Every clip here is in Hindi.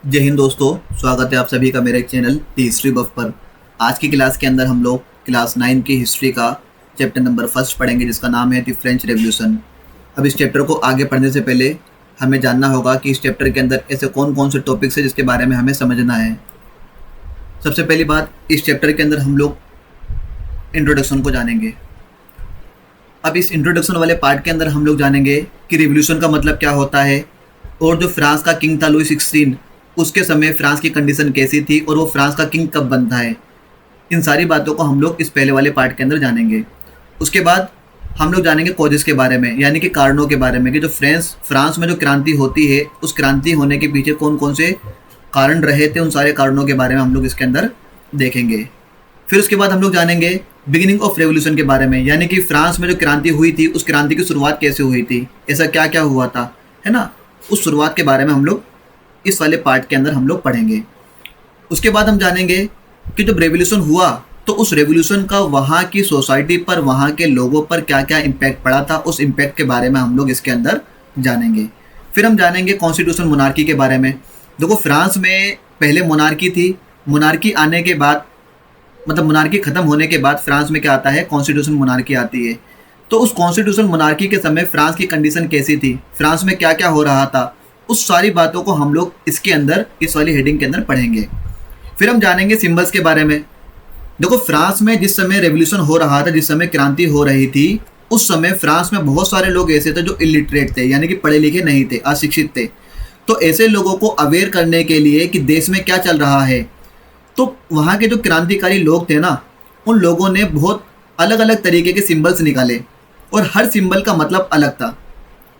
जय हिंद दोस्तों, स्वागत है आप सभी का मेरे चैनल दी हिस्ट्री बफ पर। आज की क्लास के अंदर हम लोग क्लास 9 की हिस्ट्री का चैप्टर नंबर 1 पढ़ेंगे, जिसका नाम है द फ्रेंच रेवोल्यूशन। अब इस चैप्टर को आगे पढ़ने से पहले हमें जानना होगा कि इस चैप्टर के अंदर ऐसे कौन कौन से टॉपिक्स हैं जिसके बारे में हमें समझना है। सबसे पहली बात, इस चैप्टर के अंदर हम लोग इंट्रोडक्शन को जानेंगे। अब इस इंट्रोडक्शन वाले पार्ट के अंदर हम लोग जानेंगे कि रिवोल्यूशन का मतलब क्या होता है, और जो फ्रांस का किंग था लुई 16, उसके समय फ्रांस की कंडीशन कैसी थी और वो फ्रांस का किंग कब बनता है। इन सारी बातों को हम लोग इस पहले वाले पार्ट के अंदर जानेंगे। उसके बाद हम लोग जानेंगे कॉजेस के बारे में, यानी कि कारणों के बारे में, कि जो फ्रांस में जो क्रांति होती है, उस क्रांति होने के पीछे कौन कौन से कारण रहे थे, उन सारे कारणों के बारे में हम लोग इसके अंदर देखेंगे। फिर उसके बाद हम लोग जानेंगे बिगिनिंग ऑफ रेवोल्यूशन के बारे में, यानी कि फ्रांस में जो क्रांति हुई थी, उस क्रांति की शुरुआत कैसे हुई थी, ऐसा क्या क्या हुआ था, है ना। उस शुरुआत के बारे में हम लोग इस वाले पार्ट के अंदर हम लोग पढ़ेंगे। उसके बाद हम जानेंगे कि जब रेवोल्यूशन हुआ तो उस रेवोल्यूशन का वहाँ की सोसाइटी पर, वहाँ के लोगों पर क्या क्या इम्पैक्ट पड़ा था, उस इम्पैक्ट के बारे में हम लोग इसके अंदर जानेंगे। फिर हम जानेंगे कॉन्स्टिट्यूशन मोनार्की के बारे में। देखो, फ्रांस में पहले मोनार्की थी, मोनार्की आने के बाद, मतलब मोनार्की ख़त्म होने के बाद फ्रांस में क्या आता है, कॉन्स्टिट्यूशन मोनार्की आती है। तो उस कॉन्स्टिट्यूशन मोनार्की के समय फ्रांस की कंडीशन कैसी थी, फ्रांस में क्या क्या हो रहा था, उस सारी बातों को हम लोग इसके अंदर, इस वाली हेडिंग के अंदर पढ़ेंगे। फिर हम जानेंगे सिंबल्स के बारे में। देखो, फ्रांस में जिस समय रेवोल्यूशन हो रहा था, जिस समय क्रांति हो रही थी, उस समय फ्रांस में बहुत सारे लोग ऐसे थे जो इलिटरेट थे, यानी कि पढ़े लिखे नहीं थे, अशिक्षित थे। तो ऐसे लोगों को अवेयर करने के लिए कि देश में क्या चल रहा है, तो वहाँ के जो क्रांतिकारी लोग थे ना, उन लोगों ने बहुत अलग अलग तरीके के सिंबल्स निकाले और हर सिंबल का मतलब अलग था,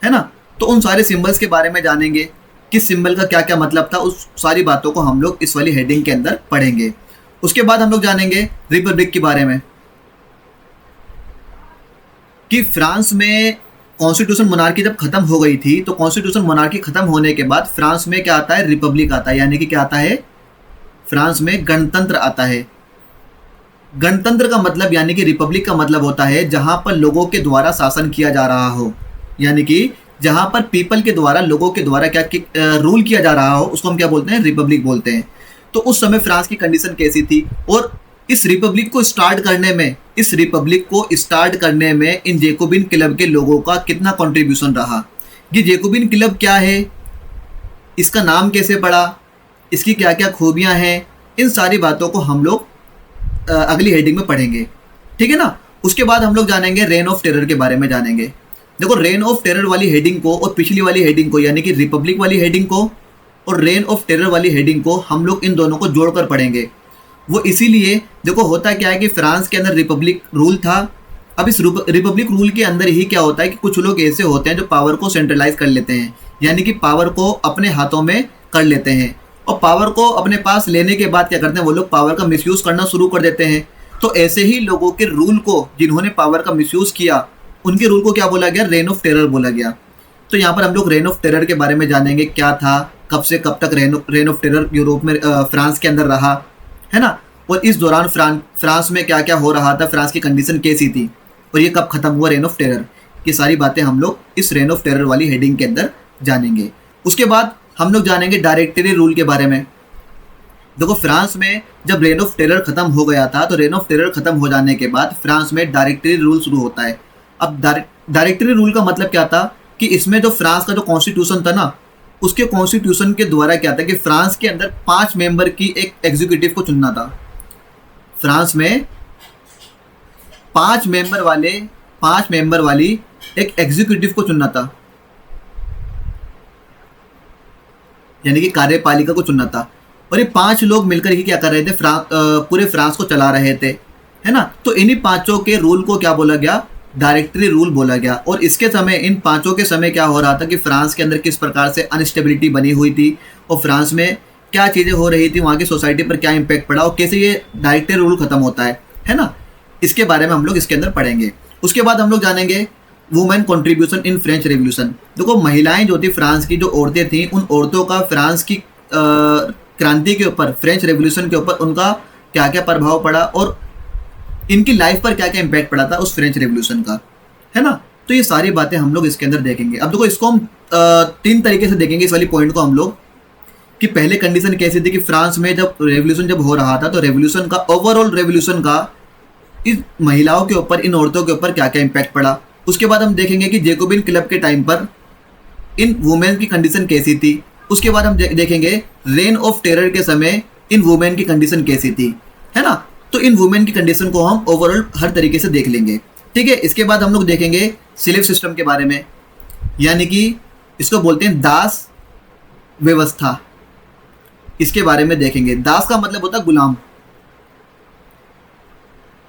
है ना। तो उन सारे सिंबल्स के बारे में जानेंगे, किस सिंबल का क्या क्या मतलब था, उस सारी बातों को हम लोग इस वाली हेडिंग के अंदर पढ़ेंगे। उसके बाद हम लोग जानेंगे रिपब्लिक के बारे में, कि फ्रांस में कॉन्स्टिट्यूशन मोनार्की जब खत्म हो गई थी, तो कॉन्स्टिट्यूशन मोनार्की खत्म होने के बाद फ्रांस में क्या आता है, रिपब्लिक आता है, यानी कि क्या आता है, फ्रांस में गणतंत्र आता है। गणतंत्र का मतलब, यानी कि रिपब्लिक का मतलब होता है जहां पर लोगों के द्वारा शासन किया जा रहा हो, यानी कि जहां पर पीपल के द्वारा, लोगों के द्वारा क्या रूल किया जा रहा हो, उसको हम क्या बोलते हैं, रिपब्लिक बोलते हैं। तो उस समय फ्रांस की कंडीशन कैसी थी, और इस रिपब्लिक को स्टार्ट करने में इन जेकोबिन क्लब के लोगों का कितना कंट्रीब्यूशन रहा। ये जेकोबिन क्लब क्या है, इसका नाम कैसे पड़ा, इसकी क्या क्या खूबियाँ हैं, इन सारी बातों को हम लोग अगली हेडिंग में पढ़ेंगे, ठीक है ना। उसके बाद हम लोग जानेंगे रेन ऑफ टेरर के बारे में जानेंगे। देखो, रेन ऑफ टेरर वाली हेडिंग को और पिछली वाली हेडिंग को, यानी कि रिपब्लिक वाली हेडिंग को और रेन ऑफ टेरर वाली हेडिंग को, हम लोग इन दोनों को जोड़कर पढ़ेंगे। वो इसीलिए, देखो होता क्या है कि फ्रांस के अंदर रिपब्लिक रूल था। अब इस रिपब्लिक रूल के अंदर ही क्या होता है कि कुछ लोग ऐसे होते हैं जो पावर को सेंट्रलाइज कर लेते हैं, यानी कि पावर को अपने हाथों में कर लेते हैं, और पावर को अपने पास लेने के बाद क्या करते हैं, वो लोग पावर का मिसयूज करना शुरू कर देते हैं। तो ऐसे ही लोगों के रूल को, जिन्होंने पावर का मिसयूज किया, उनके रूल को क्या बोला गया, रेन ऑफ टेरर बोला गया। तो यहाँ पर हम लोग रेन ऑफ टेरर के बारे में जानेंगे, क्या था, कब से कब तक रेन ऑफ टेरर यूरोप में, फ्रांस के अंदर रहा, है ना। और इस दौरान फ्रांस में क्या क्या हो रहा था, फ्रांस की कंडीशन कैसी थी, और ये कब खत्म हुआ रेन ऑफ टेरर, ये सारी बातें हम लोग इस रेन ऑफ टेरर वाली हेडिंग के अंदर जानेंगे। उसके बाद हम लोग जानेंगे डायरेक्टरी रूल के बारे में। देखो, फ्रांस में जब रेन ऑफ टेरर खत्म हो गया था, तो रेन ऑफ टेरर खत्म हो जाने के बाद फ्रांस में डायरेक्टरी रूल शुरू होता है। अब डायरेक्टरी रूल का मतलब क्या था, कि इसमें जो फ्रांस का जो कॉन्स्टिट्यूशन था ना, उसके कॉन्स्टिट्यूशन के द्वारा क्या था कि फ्रांस के अंदर 5 मेंबर की एक एग्जीक्यूटिव को चुनना था। फ्रांस में 5 मेंबर वाली एक एग्जीक्यूटिव को चुनना था, यानी कि कार्यपालिका को चुनना था। और ये 5 लोग मिलकर ही क्या कर रहे थे, पूरे फ्रांस को चला रहे थे, है ना। तो इन्हीं 5 के रूल को क्या बोला गया, डायरेक्टरी रूल बोला गया। और इसके समय, इन 5 के समय क्या हो रहा था कि फ्रांस के अंदर किस प्रकार से अनस्टेबिलिटी बनी हुई थी, और फ्रांस में क्या चीज़ें हो रही थी, वहाँ की सोसाइटी पर क्या इम्पैक्ट पड़ा, और कैसे ये डायरेक्टरी रूल खत्म होता है ना। इसके बारे में हम लोग इसके अंदर पढ़ेंगे। उसके बाद हम लोग जानेंगे women contribution in French revolution. देखो, महिलाएं जो थी, फ्रांस की जो औरतें थीं, उन औरतों का फ्रांस की क्रांति के ऊपर, फ्रेंच रेवोल्यूशन के ऊपर उनका क्या क्या प्रभाव पड़ा, और इनकी लाइफ पर क्या क्या इम्पैक्ट पड़ा था उस फ्रेंच रेवोल्यूशन का, है ना। तो ये सारी बातें हम लोग इसके अंदर देखेंगे। अब देखो, इसको हम 3 तरीके से देखेंगे, इस वाली पॉइंट को हम लोग, कि पहले कंडीशन कैसी थी कि फ्रांस में जब रेवोल्यूशन जब हो रहा था तो रेवोल्यूशन का, ओवरऑल रेवोल्यूशन का इस महिलाओं के ऊपर, इन औरतों के ऊपर क्या क्या इम्पैक्ट पड़ा। उसके बाद हम देखेंगे कि जैकोबिन क्लब के टाइम पर इन वुमेन की कंडीशन कैसी थी। उसके बाद हम देखेंगे रेन ऑफ टेरर के समय इन वुमेन की कंडीशन कैसी थी, है ना। तो इन वुमेन की कंडीशन को हम ओवरऑल हर तरीके से देख लेंगे, ठीक है। इसके बाद हम लोग देखेंगे स्लेव सिस्टम के बारे में, यानी कि इसको बोलते हैं दास व्यवस्था, इसके बारे में देखेंगे। दास का मतलब होता है गुलाम।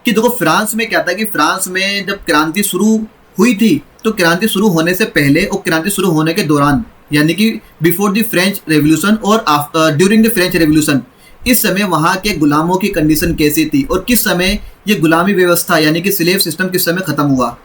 कि देखो फ्रांस में क्या था कि फ्रांस में जब क्रांति शुरू हुई थी तो क्रांति शुरू होने से पहले और क्रांति शुरू होने के दौरान, यानी कि बिफोर द फ्रेंच रेवोल्यूशन और ड्यूरिंग द फ्रेंच रेवोल्यूशन, इस समय वहाँ के गुलामों की कंडीशन कैसी थी और किस समय ये गुलामी व्यवस्था यानी कि स्लेव सिस्टम किस समय खत्म हुआ,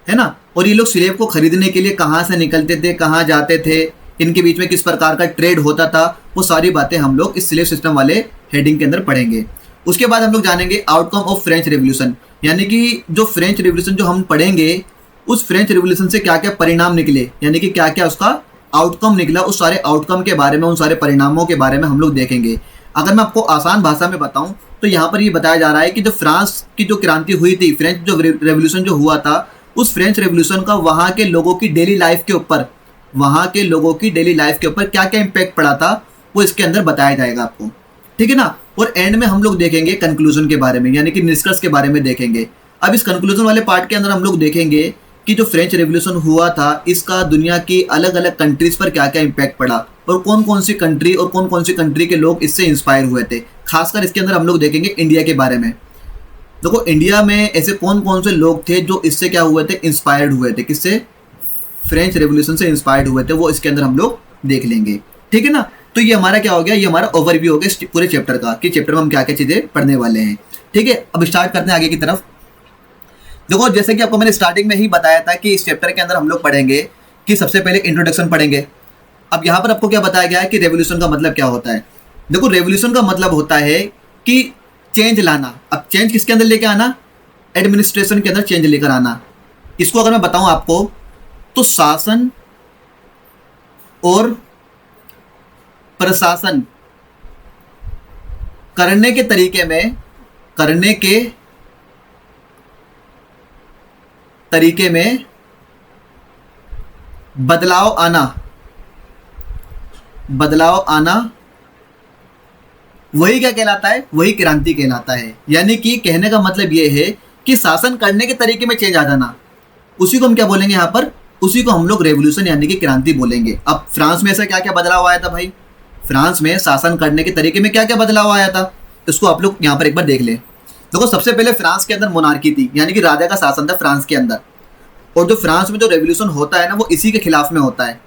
है ना। और ये लोग स्लेव को खरीदने के लिए कहाँ से निकलते थे, कहाँ जाते थे, इनके बीच में किस प्रकार का ट्रेड होता था, वो सारी बातें हम लोग इस स्लेव सिस्टम वाले हेडिंग के अंदर पढ़ेंगे। उसके बाद हम लोग जानेंगे आउटकम ऑफ फ्रेंच रेवोल्यूशन, यानी कि जो फ्रेंच रेवोल्यूशन जो हम पढ़ेंगे उस फ्रेंच रेवोल्यूशन से क्या क्या परिणाम निकले, यानी कि क्या क्या उसका आउटकम निकला, उस सारे आउटकम के बारे में, उन सारे परिणामों के बारे में हम लोग देखेंगे। अगर मैं आपको आसान भाषा में बताऊं तो यहाँ पर ये बताया जा रहा है कि जो फ्रांस की जो क्रांति हुई थी, फ्रेंच जो रेवोल्यूशन जो हुआ था, उस फ्रेंच रेवोल्यूशन का वहाँ के लोगों की डेली लाइफ के ऊपर, वहाँ के लोगों की डेली लाइफ के ऊपर क्या क्या इम्पैक्ट पड़ा था वो इसके अंदर बताया जाएगा आपको, ठीक है ना। और एंड में हम लोग देखेंगे कंक्लूजन के बारे में, यानी कि निष्कर्ष के बारे में देखेंगे। अब इस कंक्लूजन वाले पार्ट के अंदर हम लोग देखेंगे कि जो फ्रेंच रेवोल्यूशन हुआ था इसका दुनिया की अलग अलग कंट्रीज पर क्या क्या इम्पैक्ट पड़ा और कौन कौन सी कंट्री और कौन कौन सी कंट्री के लोग इससे इंस्पायर हुए थे। खासकर इसके अंदर हम लोग देखेंगे इंडिया के बारे में। देखो इंडिया में ऐसे कौन कौन से लोग थे जो इससे क्या हुए थे, इंस्पायर्ड हुए थे, किससे, फ्रेंच रेवोल्यूशन से इंस्पायर्ड हुए थे, वो इसके अंदर हम लोग देख लेंगे, ठीक है ना। तो ये हमारा क्या हो गया, ये हमारा ओवरव्यू हो गया पूरे चैप्टर का कि चैप्टर में हम क्या क्या चीज़ें पढ़ने वाले हैं, ठीक है। अब स्टार्ट करते हैं आगे की तरफ। देखो जैसे कि आपको मैंने स्टार्टिंग में ही बताया था कि इस चैप्टर के अंदर हम लोग पढ़ेंगे कि सबसे पहले इंट्रोडक्शन पढ़ेंगे। अब यहाँ पर आपको क्या बताया गया है कि रेवोल्यूशन का मतलब क्या होता है। देखो रेवोल्यूशन का मतलब होता है कि चेंज लाना। अब चेंज किसके अंदर लेके आना, एडमिनिस्ट्रेशन के अंदर चेंज लेकर आना। इसको अगर मैं बताऊं आपको तो शासन और प्रशासन करने के तरीके में, बदलाव आना वही क्या कहलाता है, वही क्रांति कहलाता है। यानी कि कहने का मतलब ये है कि शासन करने के तरीके में चेंज आ जाना, उसी को हम क्या बोलेंगे यहाँ पर, उसी को हम लोग रेवोल्यूशन यानी कि क्रांति बोलेंगे। अब फ्रांस में ऐसा क्या क्या बदलाव आया था भाई, फ्रांस में शासन करने के तरीके में क्या क्या बदलाव आया था, इसको आप लोग यहाँ पर एक बार देख लें। देखो सबसे पहले फ्रांस के अंदर मोनार्की थी, यानी कि राजा का शासन था फ्रांस के अंदर। और जो फ्रांस में जो रेवोल्यूशन होता है ना वो इसी के खिलाफ में होता है।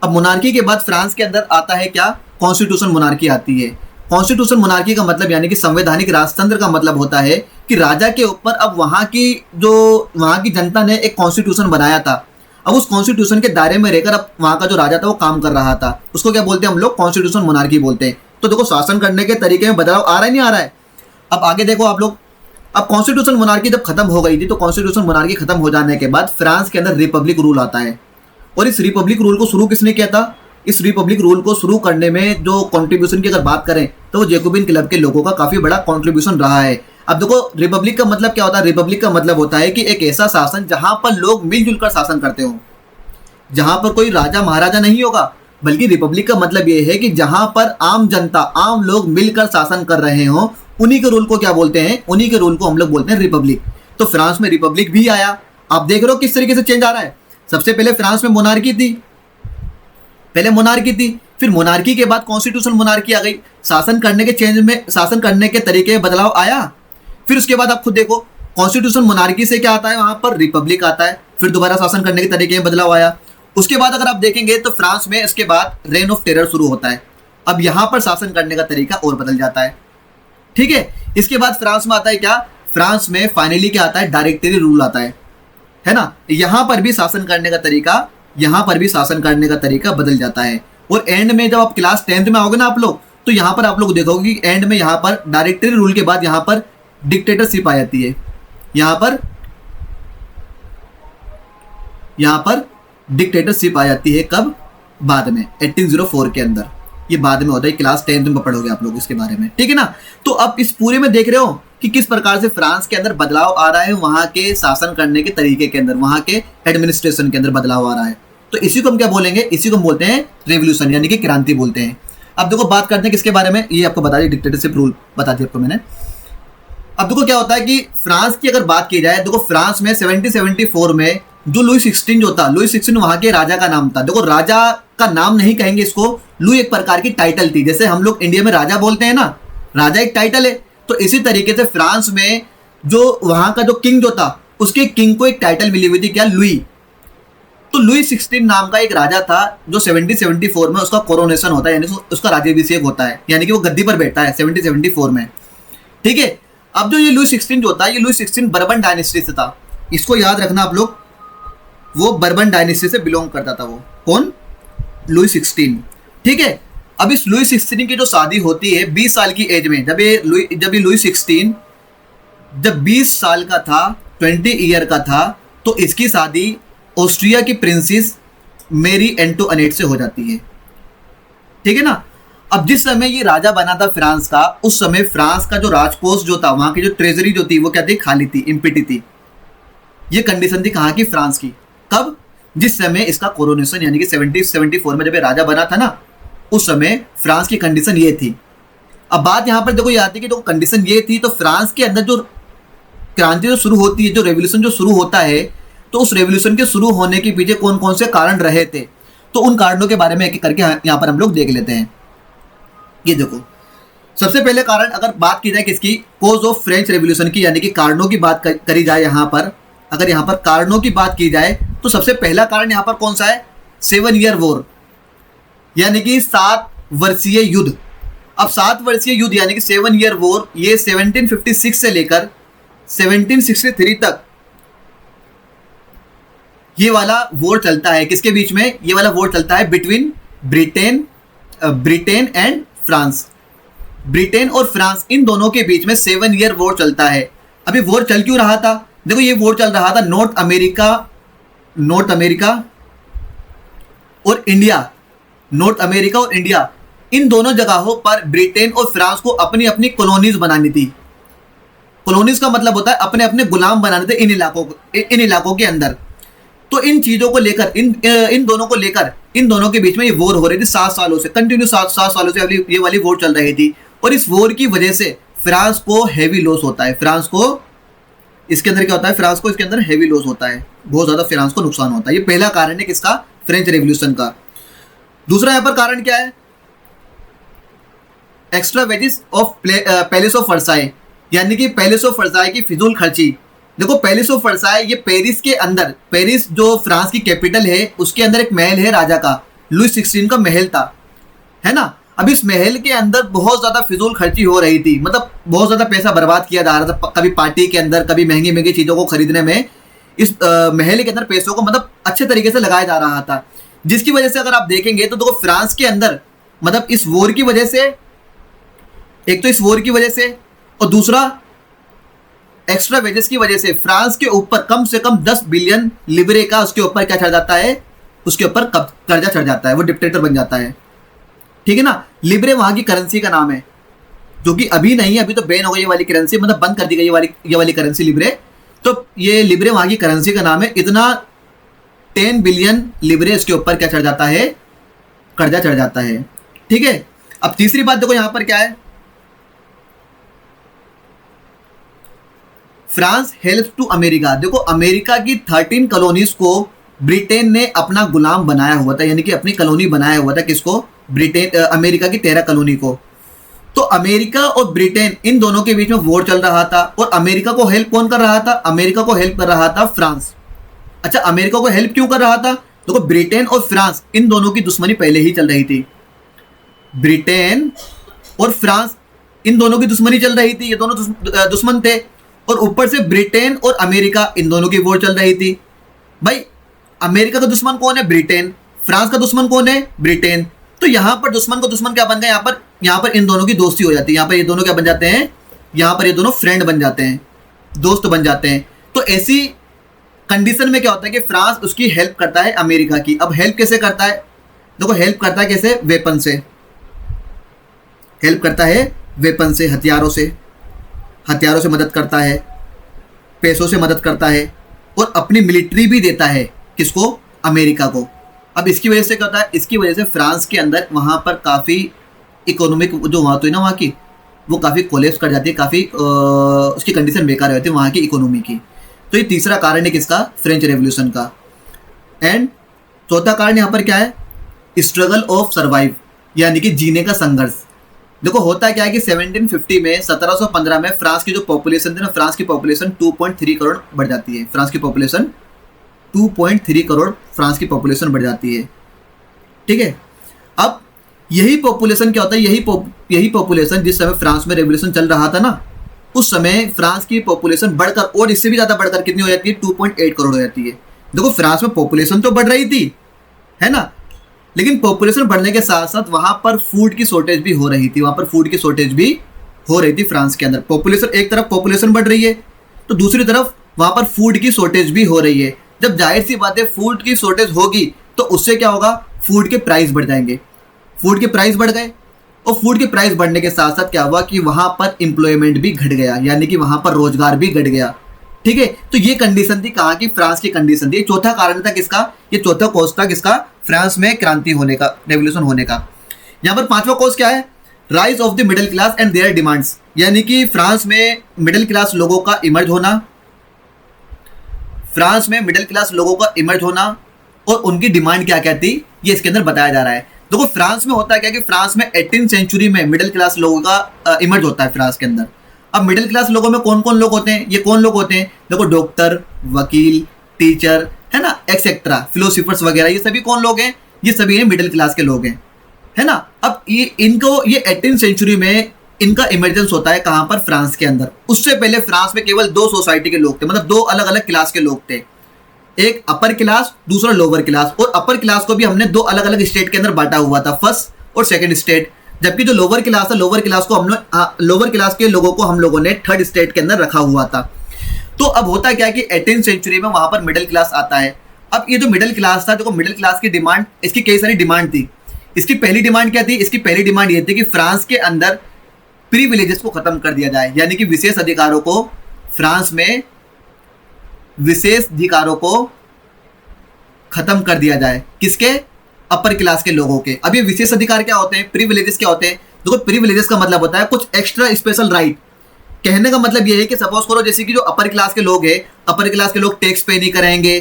अब मोनार्की के बाद फ्रांस के अंदर आता है क्या, कॉन्स्टिट्यूशन मोनार्की आती है। कॉन्स्टिट्यूशन मोनार्की का मतलब यानी कि संवैधानिक राजतंत्र का मतलब होता है कि राजा के ऊपर अब वहाँ की जनता ने एक कॉन्स्टिट्यूशन बनाया था। अब उस कॉन्स्टिट्यूशन के दायरे में रहकर अब वहाँ का जो राजा था वो काम कर रहा था, उसको क्या बोलते हैं हम लोग, कॉन्स्टिट्यूशन मोनार्की बोलते हैं। तो देखो शासन करने के तरीके में बदलाव आ रहा है नहीं आ रहा है। अब आगे देखो आप लोग, अब कॉन्स्टिट्यूशन मोनार्की जब खत्म हो गई थी तो कॉन्स्टिट्यूशन मोनार्की खत्म हो जाने के बाद फ्रांस के अंदर रिपब्लिक रूल आता है। और इस रिपब्लिक रूल को शुरू किसने किया था, इस रिपब्लिक रूल को शुरू करने में जो कंट्रीब्यूशन की अगर बात करें तो वो जैकोबिन क्लब के लोगों का काफ़ी बड़ा कंट्रीब्यूशन रहा है। अब देखो रिपब्लिक का मतलब क्या होता है, रिपब्लिक का मतलब होता है कि एक ऐसा शासन जहां पर लोग मिलजुल कर शासन करते हो, जहां पर कोई राजा महाराजा नहीं होगा, बल्कि रिपब्लिक का मतलब ये है कि जहां पर आम जनता, आम लोग मिलकर शासन कर रहे हो, उन्हीं के रूल को क्या बोलते हैं, उन्हीं के रूल को हम लोग बोलते हैं रिपब्लिक। तो फ्रांस में रिपब्लिक भी आया। आप देख रहे हो किस तरीके से चेंज आ रहा है। सबसे पहले फ्रांस में मोनार्की थी, फिर मोनार्की के बाद कॉन्स्टिट्यूशन मोनार्की आ गई, शासन करने के तरीके में बदलाव आया। फिर उसके बाद आप खुद देखो कॉन्स्टिट्यूशन मोनार्की से क्या आता है, वहां पर रिपब्लिक आता है, फिर दोबारा शासन करने के तरीके में बदलाव आया। उसके बाद अगर आप देखेंगे तो फ्रांस में इसके बाद रेन ऑफ टेरर शुरू होता है। अब यहां पर शासन करने का तरीका और बदल जाता है, ठीक है। इसके बाद फ्रांस में आता है क्या, फ्रांस में फाइनली क्या आता है, डायरेक्टरी रूल आता है ना। यहां पर भी शासन करने का तरीका बदल जाता है। और एंड में जब आप क्लास 10th में आओगे ना आप लोग, तो यहां पर आप लोग देखोगे कि एंड में यहां पर डायरेक्टरी रूल के बाद यहां पर डिक्टेटरशिप आ जाती है। यहां पर डिक्टेटरशिप आ जाती है कब, बाद में 1804 के अंदर, ये बाद में होता है, क्लास 10th में पढ़ोगे आप लोग इसके बारे में, ठीक है ना। तो अब इस पूरे में देख रहे हो कि किस प्रकार से फ्रांस के अंदर बदलाव आ रहा है, वहां के शासन करने के तरीके के अंदर, वहां के एडमिनिस्ट्रेशन के अंदर बदलाव आ रहा है। तो इसी को हम क्या बोलेंगे, इसी को हम बोलते हैं रेवोल्यूशन, यानी कि क्रांति बोलते हैं। अब देखो बात करते हैं किसके बारे में, ये आपको बता दिया, डिक्टेटरशिप रूल बता दिया आपको मैंने। अब देखो क्या होता है कि फ्रांस की अगर बात की जाए, देखो फ्रांस में 1774 में जो लुई 16 जो था, लुई 16 वहां के राजा का नाम था। देखो राजा का नाम नहीं कहेंगे इसको, लुई एक प्रकार की टाइटल थी, जैसे हम लोग इंडिया में राजा बोलते हैं ना, राजा एक टाइटल है। तो इसी तरीके से फ्रांस में जो वहां का जो किंग जो था, उसके किंग को एक टाइटल मिली हुई थी, क्या, लुई। तो लुई 16 नाम का एक राजा था जो 1774 में उसका कोरोनेशन होता है, यानी उसका राज्याभिषेक होता है, यानी कि वो गद्दी पर बैठता है 1774 में, ठीक है। अब जो ये लुई 16 जो होता है, ये लुई 16 बर्बन डायनेस्टी से था, इसको याद रखना आप लोग, वो बर्बन डायनेस्टी से बिलोंग करता था। वो कौन, लुई 16, ठीक है। अब इस लुई 16 की जो शादी होती है 20 साल की एज में, जब ये लुई 16 जब 20 साल का था, 20 ईयर का था, तो इसकी शादी ऑस्ट्रिया की प्रिंसेस मेरी एंटोनेट से हो जाती है, ठीक है ना। अब जिस समय ये राजा बना था फ्रांस का, उस समय फ्रांस का जो राजकोष जो था, वहां की जो ट्रेजरी जो थी, वो क्या थी, खाली थी, इम्पिटी थी। ये कंडीशन थी कहाँ की, फ्रांस की। कब, जिस समय इसका कोरोनेशन, यानी कि 1774 में जब ये राजा बना था ना, उस समय फ्रांस की कंडीशन ये थी। अब बात यहाँ पर देखो ये आती है कि जो कंडीशन ये थी, तो फ्रांस के अंदर जो क्रांति जो शुरू होती है, जो रेवोल्यूशन जो शुरू होता है, तो उस रेवोल्यूशन के शुरू होने के पीछे कौन कौन से कारण रहे थे, तो उन कारणों के बारे में एक एक करके यहाँ पर हम लोग देख लेते हैं। ये देखो, सबसे पहले कारण अगर बात की जाए किसकी, कोज ऑफ फ्रेंच रेवोल्यूशन की, यानी कि कारणों की बात करी जाए यहाँ पर, अगर यहाँ पर कारणों की बात की जाए, तो सबसे पहला कारण यहाँ पर कौन सा है, 7 ईयर वॉर, यानी कि 7 वर्षीय युद्ध। अब 7 वर्षीय युद्ध यानी कि 7 ईयर वॉर, ये 1756 से लेकर 1763 तक ये वाला वॉर चलता है। किसके बीच में, ये वाला वॉर चलता है between Britain and France. Britain और फ्रांस, इन दोनों के बीच में 7 ईयर वॉर चलता है। अभी वॉर चल क्यों रहा था, देखो ये वॉर चल रहा था नॉर्थ अमेरिका और इंडिया, नॉर्थ अमेरिका और इंडिया, इन दोनों जगहों पर ब्रिटेन और फ्रांस को अपनी अपनी कॉलोनीज बनानी थी। कॉलोनीज का मतलब होता है अपने अपने गुलाम बनाने थे इन इलाकों के अंदर। तो इन चीजों को लेकर, इन दोनों को लेकर, इन दोनों के बीच में ये वॉर हो रही थी 7 सालों से, कंटिन्यू 7 सालों से ये वाली वॉर चल रही थी। और इस वॉर की वजह से फ्रांस को हैवी लॉस होता है, फ्रांस को इसके अंदर क्या होता है, फ्रांस को इसके अंदर हैवी लॉस होता है, बहुत ज्यादा फ्रांस को नुकसान होता है। ये पहला कारण है किसका, फ्रेंच रेवोल्यूशन का। दूसरा यहाँ पर कारण क्या है, extra wages of palace of Versailles, यानी कि पैलेस ऑफ वर्साई की फिजूल खर्ची। देखो पैलेस ऑफ वर्साई ये पेरिस के अंदर, पेरिस जो फ्रांस की कैपिटल है, उसके अंदर एक महल है राजा का, लुई 16 का महल था, है ना। अब इस महल के अंदर बहुत ज्यादा फिजूल खर्ची हो रही थी, मतलब बहुत ज्यादा पैसा बर्बाद किया जा रहा था, कभी पार्टी के अंदर, कभी महंगी महंगी चीजों को खरीदने में। इस महल के अंदर पैसों को मतलब अच्छे तरीके से लगाया जा रहा था, जिसकी वजह से अगर आप देखेंगे तो देखो फ्रांस के अंदर मतलब इस वॉर की वजह से, एक तो इस वॉर की वजह से और दूसरा एक्स्ट्रा वेजेस की वजह से फ्रांस के ऊपर कम से कम 10 बिलियन लिबरे का उसके ऊपर क्या चढ़ जाता है, उसके ऊपर कर्जा चढ़ जाता है, वो डिक्टेटर बन जाता है, ठीक है ना। लिबरे वहां की करेंसी का नाम है, जो कि अभी नहीं है, अभी तो बैन हो गई ये वाली करेंसी, मतलब बंद कर दी गई ये वाली करेंसी लिबरे। तो ये लिबरे वहां की करेंसी का नाम है। इतना 10 बिलियन लिबरे इसके ऊपर क्या चढ़ जाता है, कर्जा चढ़ जाता है, ठीक है। अब तीसरी बात देखो यहां पर क्या है, फ्रांस हेल्प टू अमेरिका। देखो अमेरिका की 13 कॉलोनीज को ब्रिटेन ने अपना गुलाम बनाया हुआ था, यानी कि अपनी कॉलोनी बनाया हुआ था। किसको, अमेरिका की 13 कॉलोनी को। तो अमेरिका और ब्रिटेन इन दोनों के बीच में वॉर चल रहा था, और अमेरिका को हेल्प कौन कर रहा था, अमेरिका को हेल्प कर रहा था फ्रांस। अच्छा, अमेरिका को हेल्प क्यों कर रहा था, देखो ब्रिटेन और फ्रांस इन दोनों की दुश्मनी पहले ही चल रही थी। ब्रिटेन और फ्रांस इन दोनों की दुश्मनी चल रही थी, ये दोनों दुश्मन थे, और ऊपर से ब्रिटेन और अमेरिका इन दोनों की वॉर चल रही थी। भाई अमेरिका का दुश्मन कौन है, ब्रिटेन, फ्रांस का दुश्मन कौन है, ब्रिटेन। तो यहाँ पर दुश्मन को दुश्मन क्या बन गया, यहाँ पर इन दोनों की दोस्ती हो जाती है, यहाँ पर ये दोनों क्या बन जाते हैं, यहाँ पर ये दोनों फ्रेंड बन जाते हैं, दोस्त बन जाते हैं। तो ऐसी कंडीशन में क्या होता है कि फ्रांस उसकी हेल्प करता है अमेरिका की। अब हेल्प कैसे करता है, देखो हेल्प करता है कैसे, वेपन से, हेल्प करता है वेपन से, हथियारों से मदद करता है, पैसों से मदद करता है और अपनी मिलिट्री भी देता है। किसको? अमेरिका को। अब इसकी वजह से क्या होता है, इसकी वजह से फ्रांस के अंदर वहाँ पर काफ़ी इकोनॉमिक जो वहाँ तो है ना वहाँ की, वो काफ़ी कोलेप्स कर जाती है, काफ़ी उसकी कंडीशन बेकार हो जाती है वहाँ की इकोनॉमी की। तो ये तीसरा कारण है किसका? फ्रेंच रेवोल्यूशन का। एंड चौथा कारण यहाँ पर क्या है? स्ट्रगल ऑफ सर्वाइव, यानी कि जीने का संघर्ष। देखो होता क्या है कि 1750 में 1715 में फ्रांस की जो पॉपुलेशन थी ना, फ्रांस की पॉपुलेशन 2.3 करोड़ बढ़ जाती है। फ्रांस की पॉपुलेशन 2.3 करोड़ फ्रांस की पॉपुलेशन बढ़ जाती है। ठीक है, अब यही पॉपुलेशन क्या होता है, यही पॉपुलेशन जिस समय फ्रांस में रेवोल्यूशन चल रहा था ना, उस समय फ्रांस की पॉपुलेशन बढ़कर और इससे भी ज़्यादा बढ़कर कितनी हो जाती है? 2.8 करोड़ हो जाती है। देखो फ्रांस में पॉपुलेशन तो बढ़ रही थी, है ना, लेकिन पॉपुलेशन बढ़ने के साथ साथ वहाँ पर फूड की शॉर्टेज भी हो रही थी। वहाँ पर फूड की शॉर्टेज भी हो रही थी फ्रांस के अंदर। पॉपुलेशन, एक तरफ पॉपुलेशन बढ़ रही है तो दूसरी तरफ वहाँ पर फूड की शॉर्टेज भी हो रही है। जब जाहिर सी बात है फूड की शॉर्टेज होगी तो उससे क्या होगा? फूड के प्राइस बढ़ जाएंगे। फूड के प्राइस बढ़ गए और फूड के प्राइस बढ़ने के साथ साथ क्या हुआ कि वहाँ पर एम्प्लॉयमेंट भी घट गया, यानी कि वहाँ पर रोजगार भी घट गया। ठीक है, तो ये कंडीशन थी कहाँ की? फ्रांस की कंडीशन थी। चौथा कारण था किसका? ये चौथा कॉज था किसका? फ्रांस में क्रांति होने का, रेवोल्यूशन होने का। यहाँ पर पांचवा कॉज क्या है? Rise of the middle class and there demands, यानी कि फ्रांस में मिडिल क्लास लोगों का इमर्ज होना, फ्रांस में मिडिल क्लास लोगों का इमर्ज होना और उनकी डिमांड क्या क्या थी, ये इसके अंदर बताया जा रहा है। देखो फ्रांस में होता है क्या कि फ्रांस में 18वीं सेंचुरी में मिडिल क्लास लोगों का इमर्ज होता है फ्रांस के अंदर। अब मिडिल क्लास लोगों में कौन कौन लोग होते हैं? ये कौन लोग होते हैं? देखो डॉक्टर, वकील, टीचर, है ना, एक्सेट्रा, फिलोसोफर्स वगैरह, ये सभी कौन लोग हैं? ये सभी हैं मिडिल क्लास के लोग हैं, है ना। अब ये 18वीं सेंचुरी में इनका इमर्जेंस होता है कहाँ पर? फ्रांस के अंदर। उससे पहले फ्रांस में केवल दो सोसाइटी के लोग थे, मतलब दो अलग अलग क्लास के लोग थे, एक अपर क्लास, दूसरा लोअर क्लास। और अपर क्लास को भी हमने दो अलग अलग स्टेट के अंदर बांटा हुआ था, फर्स्ट और सेकंड स्टेट। जबकि जो लोअर क्लास था, लोअर क्लास को लोअर क्लास के लोगों को हम लोगों ने थर्ड स्टेट के अंदर रखा हुआ था। तो अब होता क्या है कि 18वीं सेंचुरी में वहां पर मिडिल क्लास आता है। अब ये जो मिडिल क्लास था, देखो मिडिल क्लास की डिमांड, इसकी कई सारी डिमांड थी। इसकी पहली डिमांड क्या थी? इसकी पहली डिमांड ये थी कि फ्रांस के अंदर प्रिविलेजेस को खत्म कर दिया जाए, यानी कि विशेष अधिकारों को, फ्रांस में विशेष अधिकारों को खत्म कर दिया जाए। किसके? अपर क्लास के लोगों के। अब ये विशेष अधिकार क्या होते हैं? प्रिविलेजेस क्या होते हैं? देखो प्रिविलेजेस का मतलब होता है कुछ एक्स्ट्रा स्पेशल राइट। कहने का मतलब ये है कि सपोज करो जैसे कि जो अपर क्लास के लोग हैं, अपर क्लास के लोग टैक्स पे नहीं करेंगे,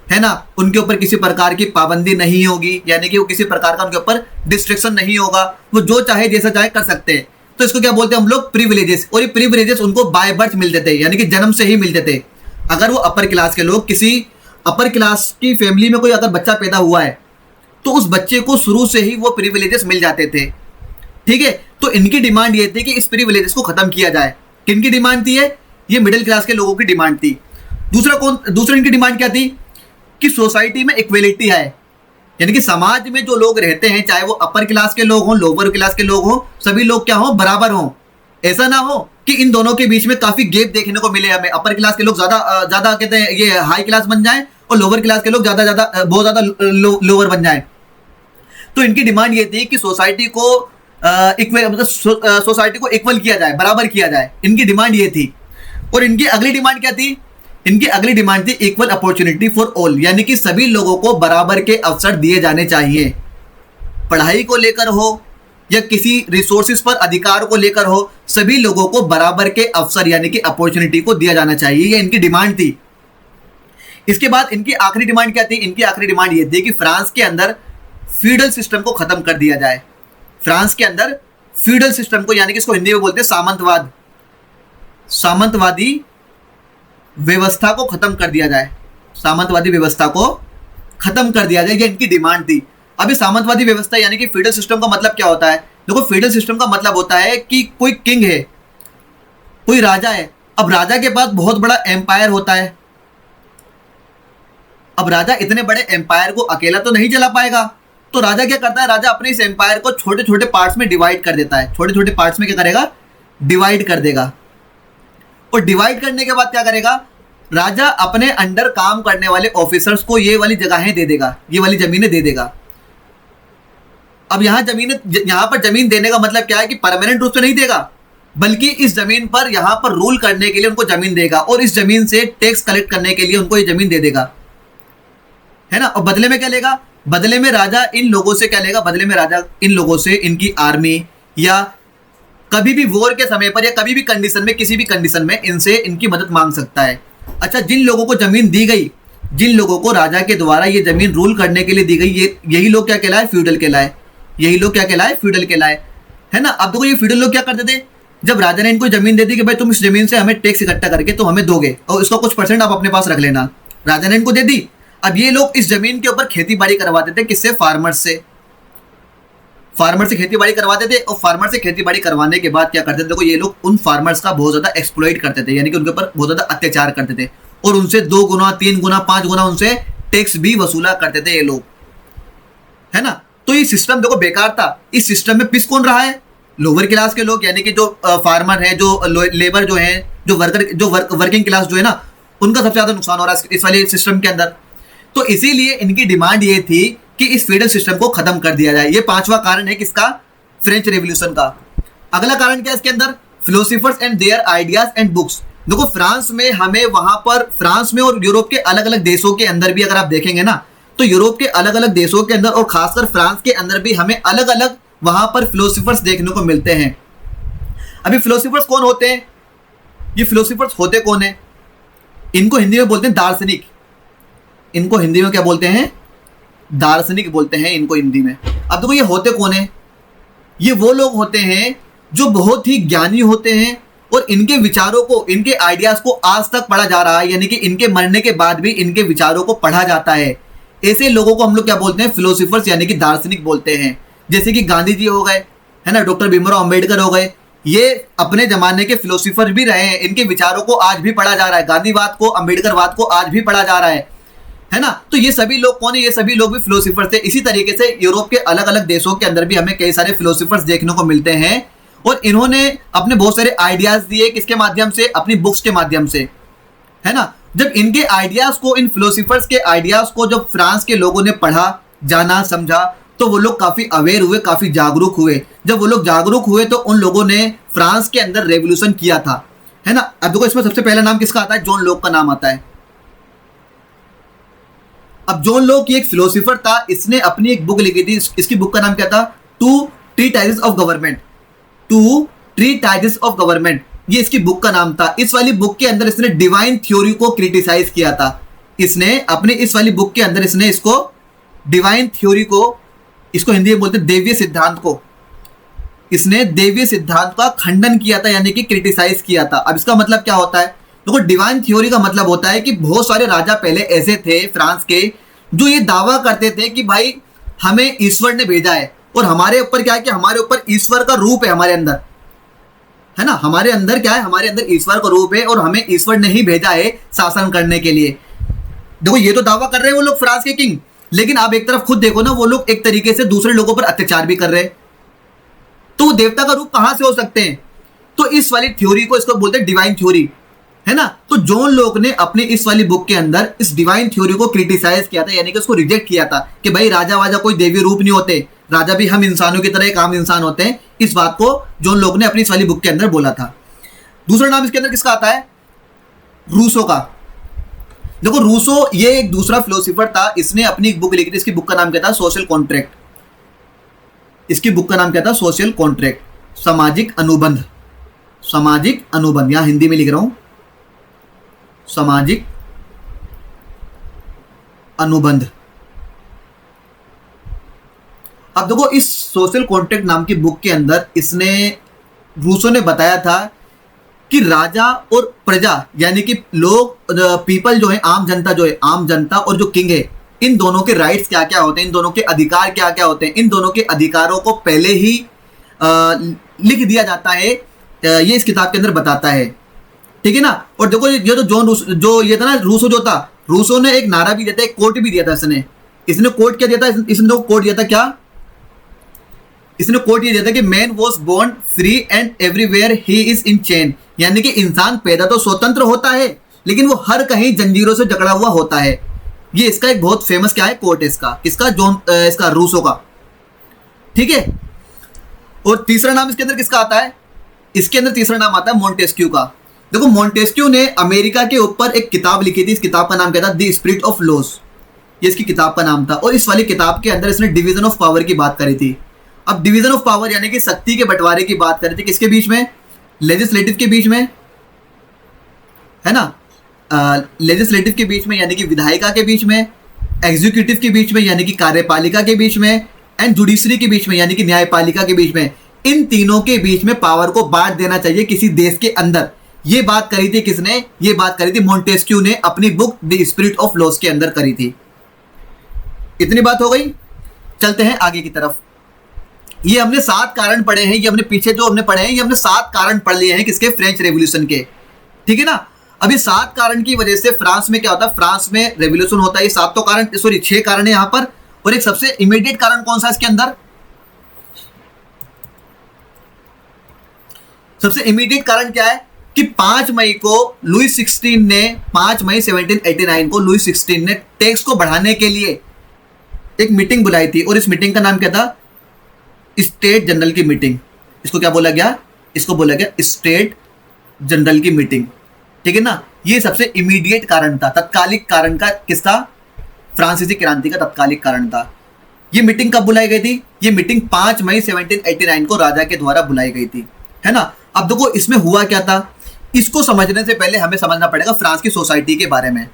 है ना, उनके ऊपर किसी प्रकार की पाबंदी नहीं होगी, यानी कि वो किसी प्रकार का उनके ऊपर डिस्ट्रिक्शन नहीं होगा, वो जो चाहे जैसा चाहे कर सकते हैं। तो इसको क्या बोलते हैं हम लोग? प्रिविलेजेस। और ये प्रिविलेजेस उनको बाय बर्थ मिलते थे, यानी कि जन्म से ही मिलते थे। अगर वो अपर क्लास के लोग, किसी अपर क्लास की फैमिली में कोई अगर बच्चा पैदा हुआ है तो उस बच्चे को शुरू से ही वो प्रिविलेजेस मिल जाते थे। ठीक है, तो इनकी डिमांड ये थी कि इस प्रिविलेजेस को खत्म किया जाए। किनकी डिमांड थी ये मिडिल क्लास के लोगों की डिमांड थी। दूसरा इनकी डिमांड क्या थी? कि सोसाइटी में इक्वेलिटी है, यानी कि समाज में जो लोग रहते हैं, चाहे वो अपर क्लास के लोग हों, लोअर क्लास के लोग हों, सभी लोग क्या हों? बराबर हों। ऐसा ना हो कि इन दोनों के बीच में काफी गैप देखने को मिले हमें, अपर क्लास के लोग ज्यादा कहते हैं ये हाई क्लास बन जाए और लोअर क्लास के लोग बहुत ज्यादा लोअर बन जाए। तो इनकी डिमांड ये थी कि सोसाइटी को सोसाइटी को इक्वल किया जाए, बराबर किया जाए। इनकी डिमांड ये थी। और इनकी अगली डिमांड क्या थी? इनकी अगली डिमांड थी इक्वल अपॉर्चुनिटी फॉर ऑल, यानी कि सभी लोगों को बराबर के अवसर दिए जाने चाहिए। पढ़ाई को लेकर हो या किसी रिसोर्सेज पर अधिकार को लेकर हो, सभी लोगों को बराबर के अवसर यानी कि अपॉर्चुनिटी को दिया जाना चाहिए। ये इनकी डिमांड थी। इसके बाद इनकी आखिरी डिमांड क्या थी? इनकी आखिरी डिमांड ये थी कि फ्रांस के अंदर फ्यूडल सिस्टम को खत्म कर दिया जाए। फ्रांस के अंदर फ्यूडल सिस्टम को, यानी कि इसको हिंदी में बोलते हैं सामंतवाद, सामंतवादी व्यवस्था को खत्म कर दिया जाए। सामंतवादी व्यवस्था को खत्म कर दिया जाए, ये इनकी डिमांड थी। अभी सामंतवादी व्यवस्था यानी कि फ्यूडल सिस्टम का मतलब क्या होता है? देखो फ्यूडल सिस्टम का मतलब होता है कि कोई किंग है, कोई राजा है। अब राजा के पास बहुत बड़ा एम्पायर होता है। अब राजा इतने बड़े एम्पायर को अकेला तो नहीं चला पाएगा, तो राजा क्या करता है? राजा अपने इस एम्पायर को छोटे छोटे पार्ट्स में डिवाइड कर देता है। छोटे छोटे पार्ट्स में क्या करेगा? डिवाइड कर देगा। और डिवाइड करने के बाद क्या करेगा? राजा अपने अंडर काम करने वाले ऑफिसर्स को ये वाली जगहें दे देगा, ये वाली जमीनें दे देगा। अब यहाँ पर जमीन देने का मतलब क्या है कि परमानेंट रूप से नहीं देगा, बल्कि इस जमीन पर यहाँ पर रूल करने के लिए उनको जमीन देगा और इस जमीन से टैक्स कलेक्ट करने के लिए उनको ये जमीन दे देगा, है ना। और बदले में क्या लेगा? बदले में राजा इन लोगों से क्या लेगा? बदले में राजा इन लोगों से इनकी आर्मी या कभी भी वॉर के समय पर या कभी भी कंडीशन में, किसी भी कंडीशन में इनसे इनकी मदद मांग सकता है। अच्छा, जिन लोगों को जमीन दी गई, जिन लोगों को राजा के द्वारा ये जमीन रूल करने के लिए दी गई, यही लोग क्या कहलाए? फ्यूडल कहलाए। यही लोग क्या कहलाए? फ्यूडल कहलाए, है ना। अब देखो ये फ्यूडल लोग क्या करते थे, जब राजा ने इनको जमीन दे दी कि भाई तुम इस जमीन से हमें टैक्स इकट्ठा करके तुम हमें दोगे और इसका कुछ परसेंट आप अपने पास रख लेना, राजा ने इनको दे दी। अब ये लोग इस जमीन के ऊपर खेती बाड़ी करवाते थे, किससे? फार्मर से। फार्मर से खेती बाड़ी करवाते थे और फार्मर से खेती बाड़ी करवाने के बाद क्या करते थे? देखो ये लोग उन फार्मर्स का बहुत ज्यादा एक्सप्लॉइट करते थे, यानी कि उनके ऊपर बहुत ज्यादा अत्याचार करते थे और उनसे 2 गुना 3 गुना 5 गुना उनसे टैक्स भी वसूला करते थे ये लोग, है ना। तो ये सिस्टम देखो बेकार था। इस सिस्टम में पिस कौन रहा है? लोअर क्लास के लोग, यानी कि जो फार्मर है, जो लेबर जो है, जो वर्कर, जो वर्किंग क्लास जो है ना, उनका सबसे ज्यादा नुकसान हो रहा है इस वाले सिस्टम के अंदर। तो इसीलिए इनकी डिमांड ये थी कि इस फेडरल सिस्टम को खत्म कर दिया जाए। ये 5वां कारण है किसका? फ्रेंच रेवोल्यूशन का। अगला कारण क्या है इसके अंदर? Philosophers and their ideas and books. देखो फ्रांस में हमें वहां पर, फ्रांस में और यूरोप के अलग अलग देशों के अंदर भी अगर आप देखेंगे ना, तो यूरोप के अलग अलग देशों के अंदर और खासकर फ्रांस के अंदर भी हमें अलग अलग वहां पर फिलोसोफर्स देखने को मिलते हैं। अभी फिलोसोफर्स कौन होते हैं? ये फिलोसोफर्स होते कौन है? इनको हिंदी में बोलते हैं दार्शनिक। इनको हिंदी में क्या बोलते हैं? दार्शनिक बोलते हैं इनको हिंदी में। अब देखो ये होते कौन है? ये वो लोग होते हैं जो बहुत ही ज्ञानी होते हैं और इनके विचारों को, इनके आइडियाज को आज तक पढ़ा जा रहा है, यानी कि इनके मरने के बाद भी इनके विचारों को पढ़ा जाता है। ऐसे लोगों को हम लोग क्या बोलते हैं? फिलोसोफर्स, यानी कि दार्शनिक बोलते हैं। जैसे कि गांधी जी हो गए, है ना, डॉक्टर भीमराव अंबेडकर हो गए, ये अपने जमाने के फिलोसोफर भी रहे हैं। इनके विचारों को आज भी पढ़ा जा रहा है, गांधीवाद को, अंबेडकरवाद को आज भी पढ़ा जा रहा है ना। तो ये सभी लोग कौन है? ये सभी लोग भी फिलोसोफर थे। इसी तरीके से यूरोप के अलग अलग देशों के अंदर भी हमें कई सारे फिलोसोफर्स देखने को मिलते हैं और इन्होंने अपने बहुत सारे आइडियाज दिए, किसके माध्यम से? अपनी बुक्स के माध्यम से, है ना। जब इनके आइडियाज को, इन फिलोसोफर्स के आइडियाज को जब फ्रांस के लोगों ने पढ़ा, जाना, समझा, तो वो लोग काफी अवेयर हुए, काफी जागरूक हुए। जब वो लोग जागरूक हुए तो उन लोगों ने फ्रांस के अंदर रेवोल्यूशन किया था, है ना। अब देखो इसमें सबसे पहला नाम किसका आता है? जॉन लॉक का नाम आता है। अब जॉन लॉक ये एक फिलोसोफर था, इसने अपनी एक बुक लिखी थी। इसकी बुक का नाम क्या था? Two treatises of government. Two treatises of government, ये इसकी बुक का नाम था। इस वाली बुक के अंदर इसने डिवाइन थ्योरी को क्रिटिसाइज किया था। इसने अपने इस वाली बुक के अंदर इसने इसको डिवाइन थ्योरी को, इसको हिंदी में बोलते हैं देवीय सिद्धांत को, इसने देवीय सिद्धांत का खंडन किया था, यानी कि क्रिटिसाइज किया था। अब इसका मतलब क्या होता है? देखो डिवाइन थ्योरी का मतलब होता है कि बहुत सारे राजा पहले ऐसे थे फ्रांस के जो ये दावा करते थे कि भाई हमें ईश्वर ने भेजा है और हमारे ऊपर क्या है कि हमारे ऊपर ईश्वर का रूप है, हमारे अंदर, है ना। हमारे अंदर क्या है? हमारे अंदर ईश्वर का रूप है और हमें ईश्वर ने ही भेजा है शासन करने के लिए। देखो ये तो दावा कर रहे हैं वो लोग फ्रांस के किंग, लेकिन आप एक तरफ खुद देखो ना, वो लोग एक तरीके से दूसरे लोगों पर अत्याचार भी कर रहे हैं। तो वो देवता का रूप कहां से हो सकते हैं? तो इस वाली थ्योरी को, इसको बोलते हैं डिवाइन थ्योरी, है ना। तो जॉन लॉक ने अपनी इस वाली बुक के अंदर इस डिवाइन थ्योरी को क्रिटिसाइज किया था, यानी कि उसको रिजेक्ट किया था कि भाई राजा वाजा कोई देवी रूप नहीं होते, राजा भी हम इंसानों की तरह एक आम इंसान होते हैं। इस बात को जॉन लॉक ने अपनी इस वाली बुक के अंदर बोला था। दूसरा नाम इसके अंदर किसका आता है? रूसो का। देखो रूसो ये एक दूसरा फिलोसोफर था, इसने अपनी एक बुक लिखी थी। इसकी बुक का नाम क्या था? Social contract. इसकी बुक का नाम क्या था? सोशल कॉन्ट्रैक्ट, सामाजिक अनुबंध। सामाजिक अनुबंध, यहां हिंदी में लिख रहा हूं, सामाजिक अनुबंध। अब देखो इस सोशल कॉन्ट्रैक्ट नाम की बुक के अंदर इसने, रूसो ने बताया था कि राजा और प्रजा, यानी कि लोग, पीपल जो है, आम जनता जो है, आम जनता और जो किंग है, इन दोनों के राइट्स क्या क्या होते हैं, इन दोनों के अधिकार क्या क्या होते हैं। इन दोनों के अधिकारों को पहले ही लिख दिया जाता है, ये इस किताब के अंदर बताता है, ठीक है ना। और देखो ये तो जो ये था ना, रूसो जो था, रूसो ने एक नारा भी दिया था, एक कोट भी दिया था। इसने कोट क्या दिया था? इसने कोट दिया था क्या? इसने कोट ये दिया था कि man was born free and everywhere he is in chain, यानी कि इंसान पैदा तो स्वतंत्र होता है लेकिन वो हर कहीं जंजीरों से जकड़ा हुआ होता है। ये इसका एक बहुत फेमस क्या है? कोट है इसका, किसका? इसका रूसो का। ठीक है। और तीसरा नाम इसके अंदर किसका आता है? इसके अंदर तीसरा नाम आता है मोंटेस्क्यू का। देखो मोंटेस्क्यू ने अमेरिका के ऊपर एक किताब लिखी थी, इस किताब का नाम क्या था? द स्पिरिट ऑफ लॉस, ये इसकी किताब का नाम था। और इस वाली किताब के अंदर इसने डिवीजन ऑफ पावर की बात करी थी। अब डिवीजन ऑफ पावर यानी कि शक्ति के बंटवारे की बात करी थी, किसके बीच में? लेजिस्लेटिव के बीच में, है ना, लेजिस्लेटिव के बीच में यानी कि विधायिका के बीच में, एग्जीक्यूटिव के बीच में यानी कि कार्यपालिका के बीच में, एंड जुडिशरी के बीच में यानी कि न्यायपालिका के बीच में। इन तीनों के बीच में पावर को बांट देना चाहिए किसी देश के अंदर। ये बात करी थी किसने? ये बात करी थी मोंटेस्क्यू ने अपनी book the spirit of loss के अंदर करी थी। इतनी बात हो गई। चलते हैं आगे की तरफ। ये हमने 7 कारण पढ़े हैं, ये हमने पीछे जो हमने पढ़े हैं, ये हमने 7 कारण पढ़ लिए हैं किसके? फ्रेंच रेवोल्यूशन के, ठीक है ना। अभी 7 कारण की वजह से फ्रांस में क्या होता है? फ्रांस में रेवोल्यूशन होता है। ये 7 तो कारण, सॉरी 6 कारण है यहाँ पर। और एक सबसे इमीडिएट कारण कौन सा इसके अंदर? सबसे इमीडिएट कारण क्या है कि 5 मई को लुईस 16 ने, 5 मई 1789 को लुईस 16 ने टैक्स को बढ़ाने के लिए एक मीटिंग बुलाई थी। और इस मीटिंग का नाम क्या था? स्टेट जनरल की मीटिंग। इसको क्या बोला गया? इसको बोला गया स्टेट जनरल की मीटिंग, ठीक है ना। ये सबसे इमीडिएट कारण था, तत्कालिक कारण का किसका? फ्रांसीसी क्रांति का तत्कालिक कारण था। ये मीटिंग कब बुलाई गई थी? ये मीटिंग 5 मई 1789 को राजा के द्वारा बुलाई गई थी, है ना। अब देखो इसमें हुआ क्या था, इसको समझने से पहले हमें समझना पड़ेगा फ्रांस की सोसाइटी के बारे में।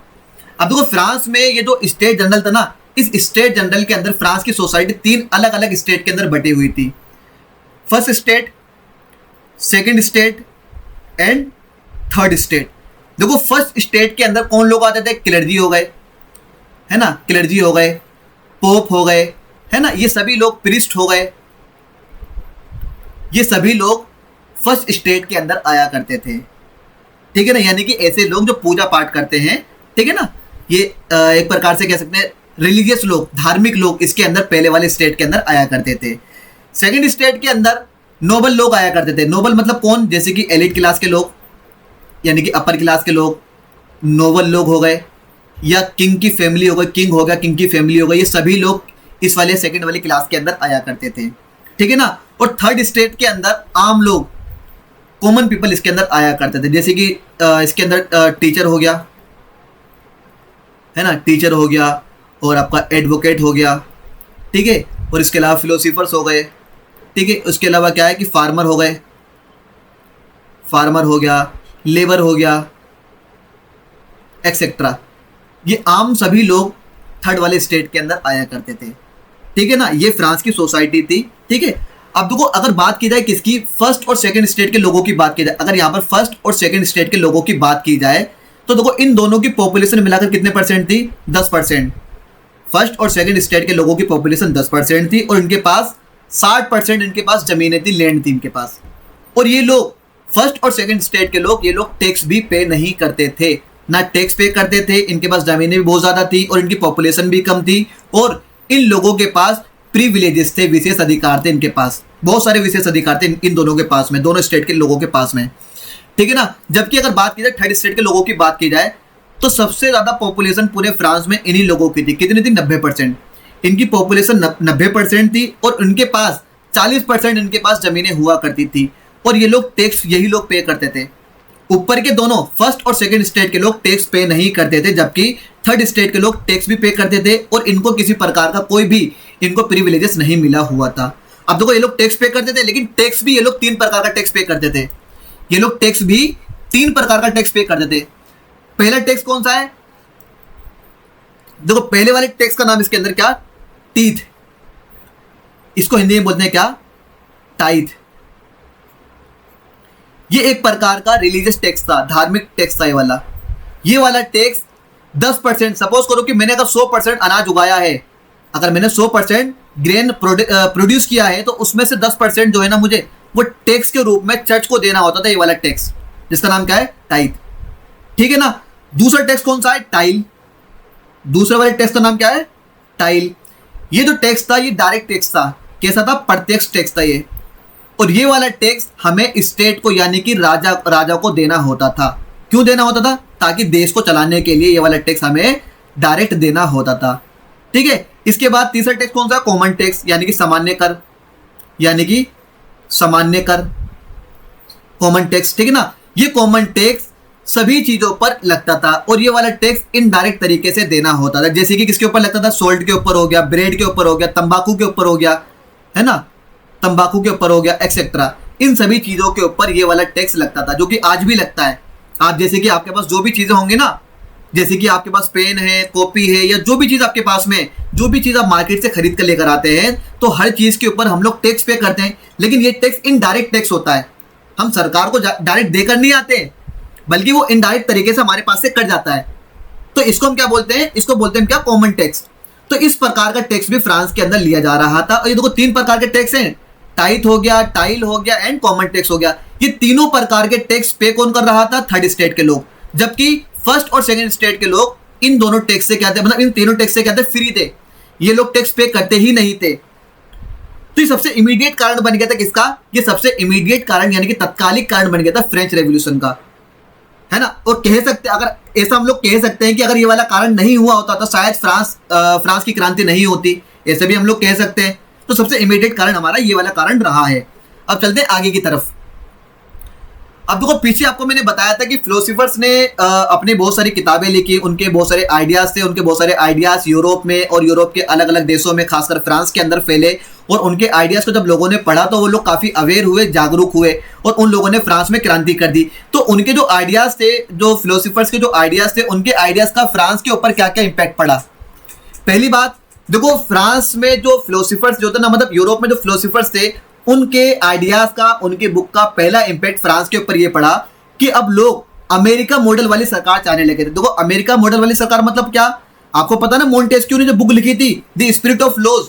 अब देखो फ्रांस में ये जो स्टेट जनरल था ना, इस स्टेट जनरल के अंदर फ्रांस की सोसाइटी 3 अलग अलग स्टेट के अंदर बटी हुई थी। First state, second state and third state. देखो फर्स्ट स्टेट के अंदर कौन लोग आते थे? क्लर्जी हो गए, है ना, क्लर्जी हो गए, पोप हो गए, है ना, ये सभी लोग प्रीस्ट हो गए। ये सभी लोग फर्स्ट स्टेट के अंदर आया करते थे, ठीक है ना। यानी कि ऐसे लोग जो पूजा पाठ करते हैं, ठीक है ना, ये एक प्रकार से कह सकते हैं रिलीजियस लोग, धार्मिक लोग इसके अंदर पहले वाले स्टेट के अंदर आया करते थे। सेकंड स्टेट के अंदर नोबल लोग आया करते थे। नोबल मतलब कौन? जैसे कि एलिट क्लास के लोग यानी कि अपर क्लास के लोग नोबल लोग हो गए, या किंग की फैमिली हो गई, किंग हो गया, किंग की फैमिली हो गई। ये सभी लोग इस वाले सेकंड वाली क्लास के अंदर आया करते थे, ठीक है ना। और थर्ड स्टेट के अंदर आम लोग, कॉमन पीपल इसके अंदर आया करते थे। जैसे कि इसके अंदर टीचर हो गया, है ना, टीचर हो गया, और आपका एडवोकेट हो गया, ठीक है। और इसके अलावा फिलोसोफर्स हो गए, ठीक है। उसके अलावा क्या है कि फार्मर हो गए, फार्मर हो गया, लेबर हो गया, एक्सेट्रा। ये आम सभी लोग थर्ड वाले स्टेट के अंदर आया करते थे, ठीक है ना। ये फ्रांस की सोसाइटी थी, ठीक है। अब देखो अगर बात की जाए किसकी? फर्स्ट और सेकंड स्टेट के लोगों की बात की जाए, अगर यहाँ पर फर्स्ट और सेकंड स्टेट के लोगों की बात की जाए तो देखो इन दोनों की पॉपुलेशन मिलाकर कितने परसेंट थी? 10%। फर्स्ट और सेकंड स्टेट के लोगों की पॉपुलेशन 10% थी, और इनके पास 60% इनके पास जमीनें थी, लैंड थी इनके पास। और ये लोग फर्स्ट और सेकंड स्टेट के लोग, ये लोग टैक्स भी पे नहीं करते थे, ना टैक्स पे करते थे। इनके पास जमीनें भी बहुत ज़्यादा थी और इनकी पॉपुलेशन भी कम थी, और इन लोगों के पास प्रिविलेजेस थे, विशेष अधिकार थे। इनके पास बहुत सारे विशेष अधिकार थे इन दोनों के पास में, दोनों स्टेट के लोगों के पास में, ठीक है ना। जबकि अगर बात की जाए थर्ड स्टेट के लोगों की बात की जाए तो सबसे ज़्यादा पॉपुलेशन पूरे फ्रांस में इन्हीं लोगों की थी। कितनी थी? 90%। इनकी पॉपुलेशन 90% थी, और उनके पास 40% इनके पास ज़मीनें हुआ करती थी, और ये लोग टैक्स यही लोग पे करते थे। ऊपर के दोनों फर्स्ट और सेकंड स्टेट के लोग टैक्स पे नहीं करते थे, जबकि थर्ड स्टेट के लोग टैक्स भी पे करते थे, और इनको किसी प्रकार का कोई भी इनको प्रिविलेजेस नहीं मिला हुआ था। अब देखो ये लोग टैक्स पे करते थे, लेकिन टैक्स भी ये लोग 3 प्रकार का टैक्स पे करते थे। ये लोग टैक्स भी 3 प्रकार का टैक्स पे करते थे। पहला टैक्स कौन सा है? देखो पहले वाले टैक्स का नाम इसके अंदर क्या? टीथ। इसको हिंदी में बोलते हैं क्या? टाइथ। ये एक प्रकार का रिलीजियस टैक्स था, धार्मिक टैक्स था ये वाला। ये वाला टैक्स 10%, सपोज करो कि मैंने अगर 100% अनाज उगाया है, अगर मैंने 100% ग्रेन प्रोड्यूस किया है, तो उसमें से 10% जो है ना मुझे वो टैक्स के रूप में चर्च को देना होता था, ये वाला टैक्स, जिसका नाम क्या है? टाइथ, ठीक है ना। दूसरा टैक्स कौन सा है? टाइल। दूसरे वाले टैक्स का नाम क्या है? टाइल। ये जो टैक्स था ये डायरेक्ट टैक्स था। कैसा था? प्रत्यक्ष टैक्स था ये। और ये वाला टैक्स हमें स्टेट को यानी कि राजा को देना होता था। क्यों देना होता था? ताकि देश को चलाने के लिए ये वाला टैक्स हमें डायरेक्ट देना होता था, ठीक है। इसके बाद तीसरा टैक्स कौन सा? कॉमन टैक्स यानी कि सामान्य कर। यानी कि सामान्य कर, कॉमन टैक्स, ठीक है ना। ये कॉमन टैक्स सभी चीजों पर लगता था और ये वाला टैक्स इनडायरेक्ट तरीके से देना होता था। जैसे कि किसके ऊपर लगता था, सोल्ट के ऊपर हो गया, ब्रेड के ऊपर हो गया, तंबाकू के ऊपर हो गया, है ना, तंबाकू के ऊपर हो गया एक्सेट्रा। इन सभी चीजों के ऊपर ये वाला टैक्स लगता था, जो कि आज भी लगता है। आप जैसे कि आपके पास जो भी चीजें होंगी ना, जैसे कि आपके पास पेन है, कॉपी है, या जो भी चीज आपके पास में, जो भी चीज आप मार्केट से खरीद कर लेकर आते हैं, तो हर चीज के ऊपर हम लोग टैक्स पे करते हैं। लेकिन ये टैक्स इनडायरेक्ट टैक्स होता है, हम सरकार को डायरेक्ट देकर नहीं आते, बल्कि वो इनडायरेक्ट तरीके से हमारे पास से कट जाता है। तो इसको हम क्या बोलते हैं, इसको बोलते हैं क्या, कॉमन टैक्स। तो इस प्रकार का टैक्स भी फ्रांस के अंदर लिया जा रहा था। और ये देखो 3 प्रकार के टैक्स हैं, टाइथ हो गया, टाइल हो गया एंड कॉमन टैक्स हो गया। ये तीनों प्रकार के टैक्स पे कौन कर रहा था, थर्ड स्टेट के लोग, जबकि फर्स्ट और सेकंड स्टेट के लोग इन दोनों टैक्स से क्या थे, मतलब इन तीनों टैक्स से क्या थे, फ्री थे। ये लोग टैक्स पे करते ही नहीं थे। तो ये सबसे इमीडिएट कारण बन गया था किसका, ये सबसे इमीडिएट कारण यानी कि तत्कालिक कारण बन गया था फ्रेंच रेवोल्यूशन का, है ना। और कह सकते, अगर ऐसा हम लोग कह सकते हैं कि अगर ये वाला कारण नहीं हुआ होता तो शायद फ्रांस की क्रांति नहीं होती, ऐसे भी हम लोग कह सकते हैं। तो सबसे इमीडिएट कारण हमारा ये वाला कारण रहा है। अब चलते हैं आगे की तरफ। अब देखो पीछे आपको मैंने बताया था कि फिलोसोफर्स ने अपनी बहुत सारी किताबें लिखी, उनके बहुत सारे आइडियाज थे, उनके बहुत सारे आइडियाज यूरोप में और यूरोप के अलग अलग देशों में, खासकर फ्रांस के अंदर फैले। और उनके आइडियाज को जब लोगों ने पढ़ा तो वो लोग काफी अवेयर हुए, जागरूक हुए और उन लोगों ने फ्रांस में क्रांति कर दी। तो उनके जो आइडियाज थे, जो फिलोसोफर्स के जो आइडियाज थे, उनके आइडियाज का फ्रांस के ऊपर क्या क्या इंपैक्ट पड़ा। पहली बात देखो, फ्रांस में जो फिलोसोफर्स जो थे ना, मतलब यूरोप में जो फिलोसोफर्स थे, उनके आइडियाज का, उनके बुक का पहला इंपैक्ट फ्रांस के ऊपर ये पड़ा कि अब लोग अमेरिका मॉडल वाली सरकार चाहने लगे थे। देखो अमेरिका मॉडल वाली सरकार मतलब क्या, आपको पता ना, मोंटेस्क्यू ने जो बुक लिखी थी द स्पिरिट ऑफ लॉज,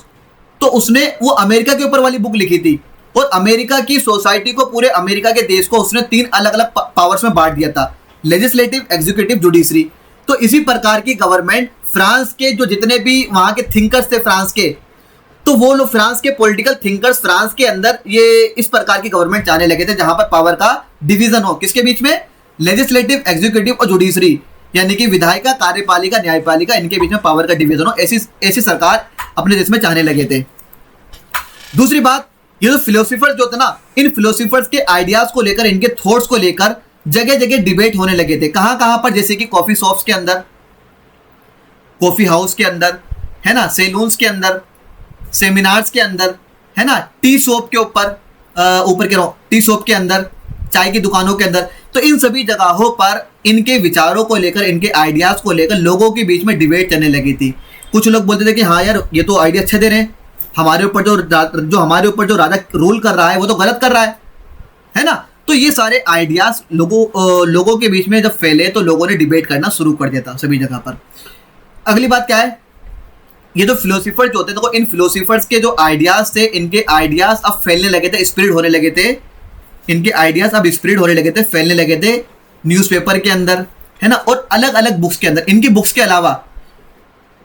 तो उसने वो अमेरिका के ऊपर वाली बुक लिखी थी। और अमेरिका की सोसाइटी को, पूरे अमेरिका के देश को उसने 3 अलग अलग पावर्स में बांट दिया था, लेजिस्लेटिव, एग्जीक्यूटिव, जुडिशरी। तो इसी प्रकार की गवर्नमेंट फ्रांस के जो जितने भी वहां के थिंकर्स थे फ्रांस के, तो वो लोग फ्रांस के पॉलिटिकल थिंकर्स फ्रांस के अंदर ये इस प्रकार की गवर्नमेंट चाहने लगे थे जहां पर पावर का डिवीजन हो, किसके बीच में, लेजिस्लेटिव, एग्जीक्यूटिव और जुडिशरी, यानी कि विधायिका, कार्यपालिका, न्यायपालिका, इनके बीच में पावर का डिवीजन हो। ऐसी सरकार अपने देश में चाहने लगे थे। दूसरी बात, ये जो फिलोसोफर्स जो थे ना, इन फिलोसोफर्स के आइडियाज को लेकर, इनके थॉट्स को लेकर जगह जगह डिबेट होने लगे थे। कहां कहां पर, जैसे कि कॉफी शॉप्स के अंदर, कॉफी हाउस के अंदर, है ना, सैलून्स के अंदर, सेमिनार्स के अंदर, है ना, टी शॉप के ऊपर, ऊपर कह रहा हूं, टी शॉप के अंदर, चाय की दुकानों के अंदर। तो इन सभी जगहों पर इनके विचारों को लेकर, इनके आइडियाज को लेकर लोगों के बीच में डिबेट चलने लगी थी। कुछ लोग बोलते थे कि हाँ यार, ये तो आइडिया अच्छे दे रहे हैं, हमारे ऊपर जो हमारे ऊपर जो राजा रूल कर रहा है वो तो गलत कर रहा है ना। तो ये सारे आइडियाज लोगों के बीच में जब फैले तो लोगों ने डिबेट करना शुरू कर दिया था सभी जगह पर। अगली बात क्या है, ये जो फिलोसोफर्स होते थे, तो इन फिलोसोफर्स के जो आइडियाज थे, इनके आइडियाज अब फैलने लगे थे, स्प्रेड होने लगे थे। इनके आइडियाज अब स्प्रेड होने लगे थे, फैलने लगे थे न्यूज़पेपर के अंदर, है ना, और अलग अलग बुक्स के अंदर। इनकी बुक्स के अलावा,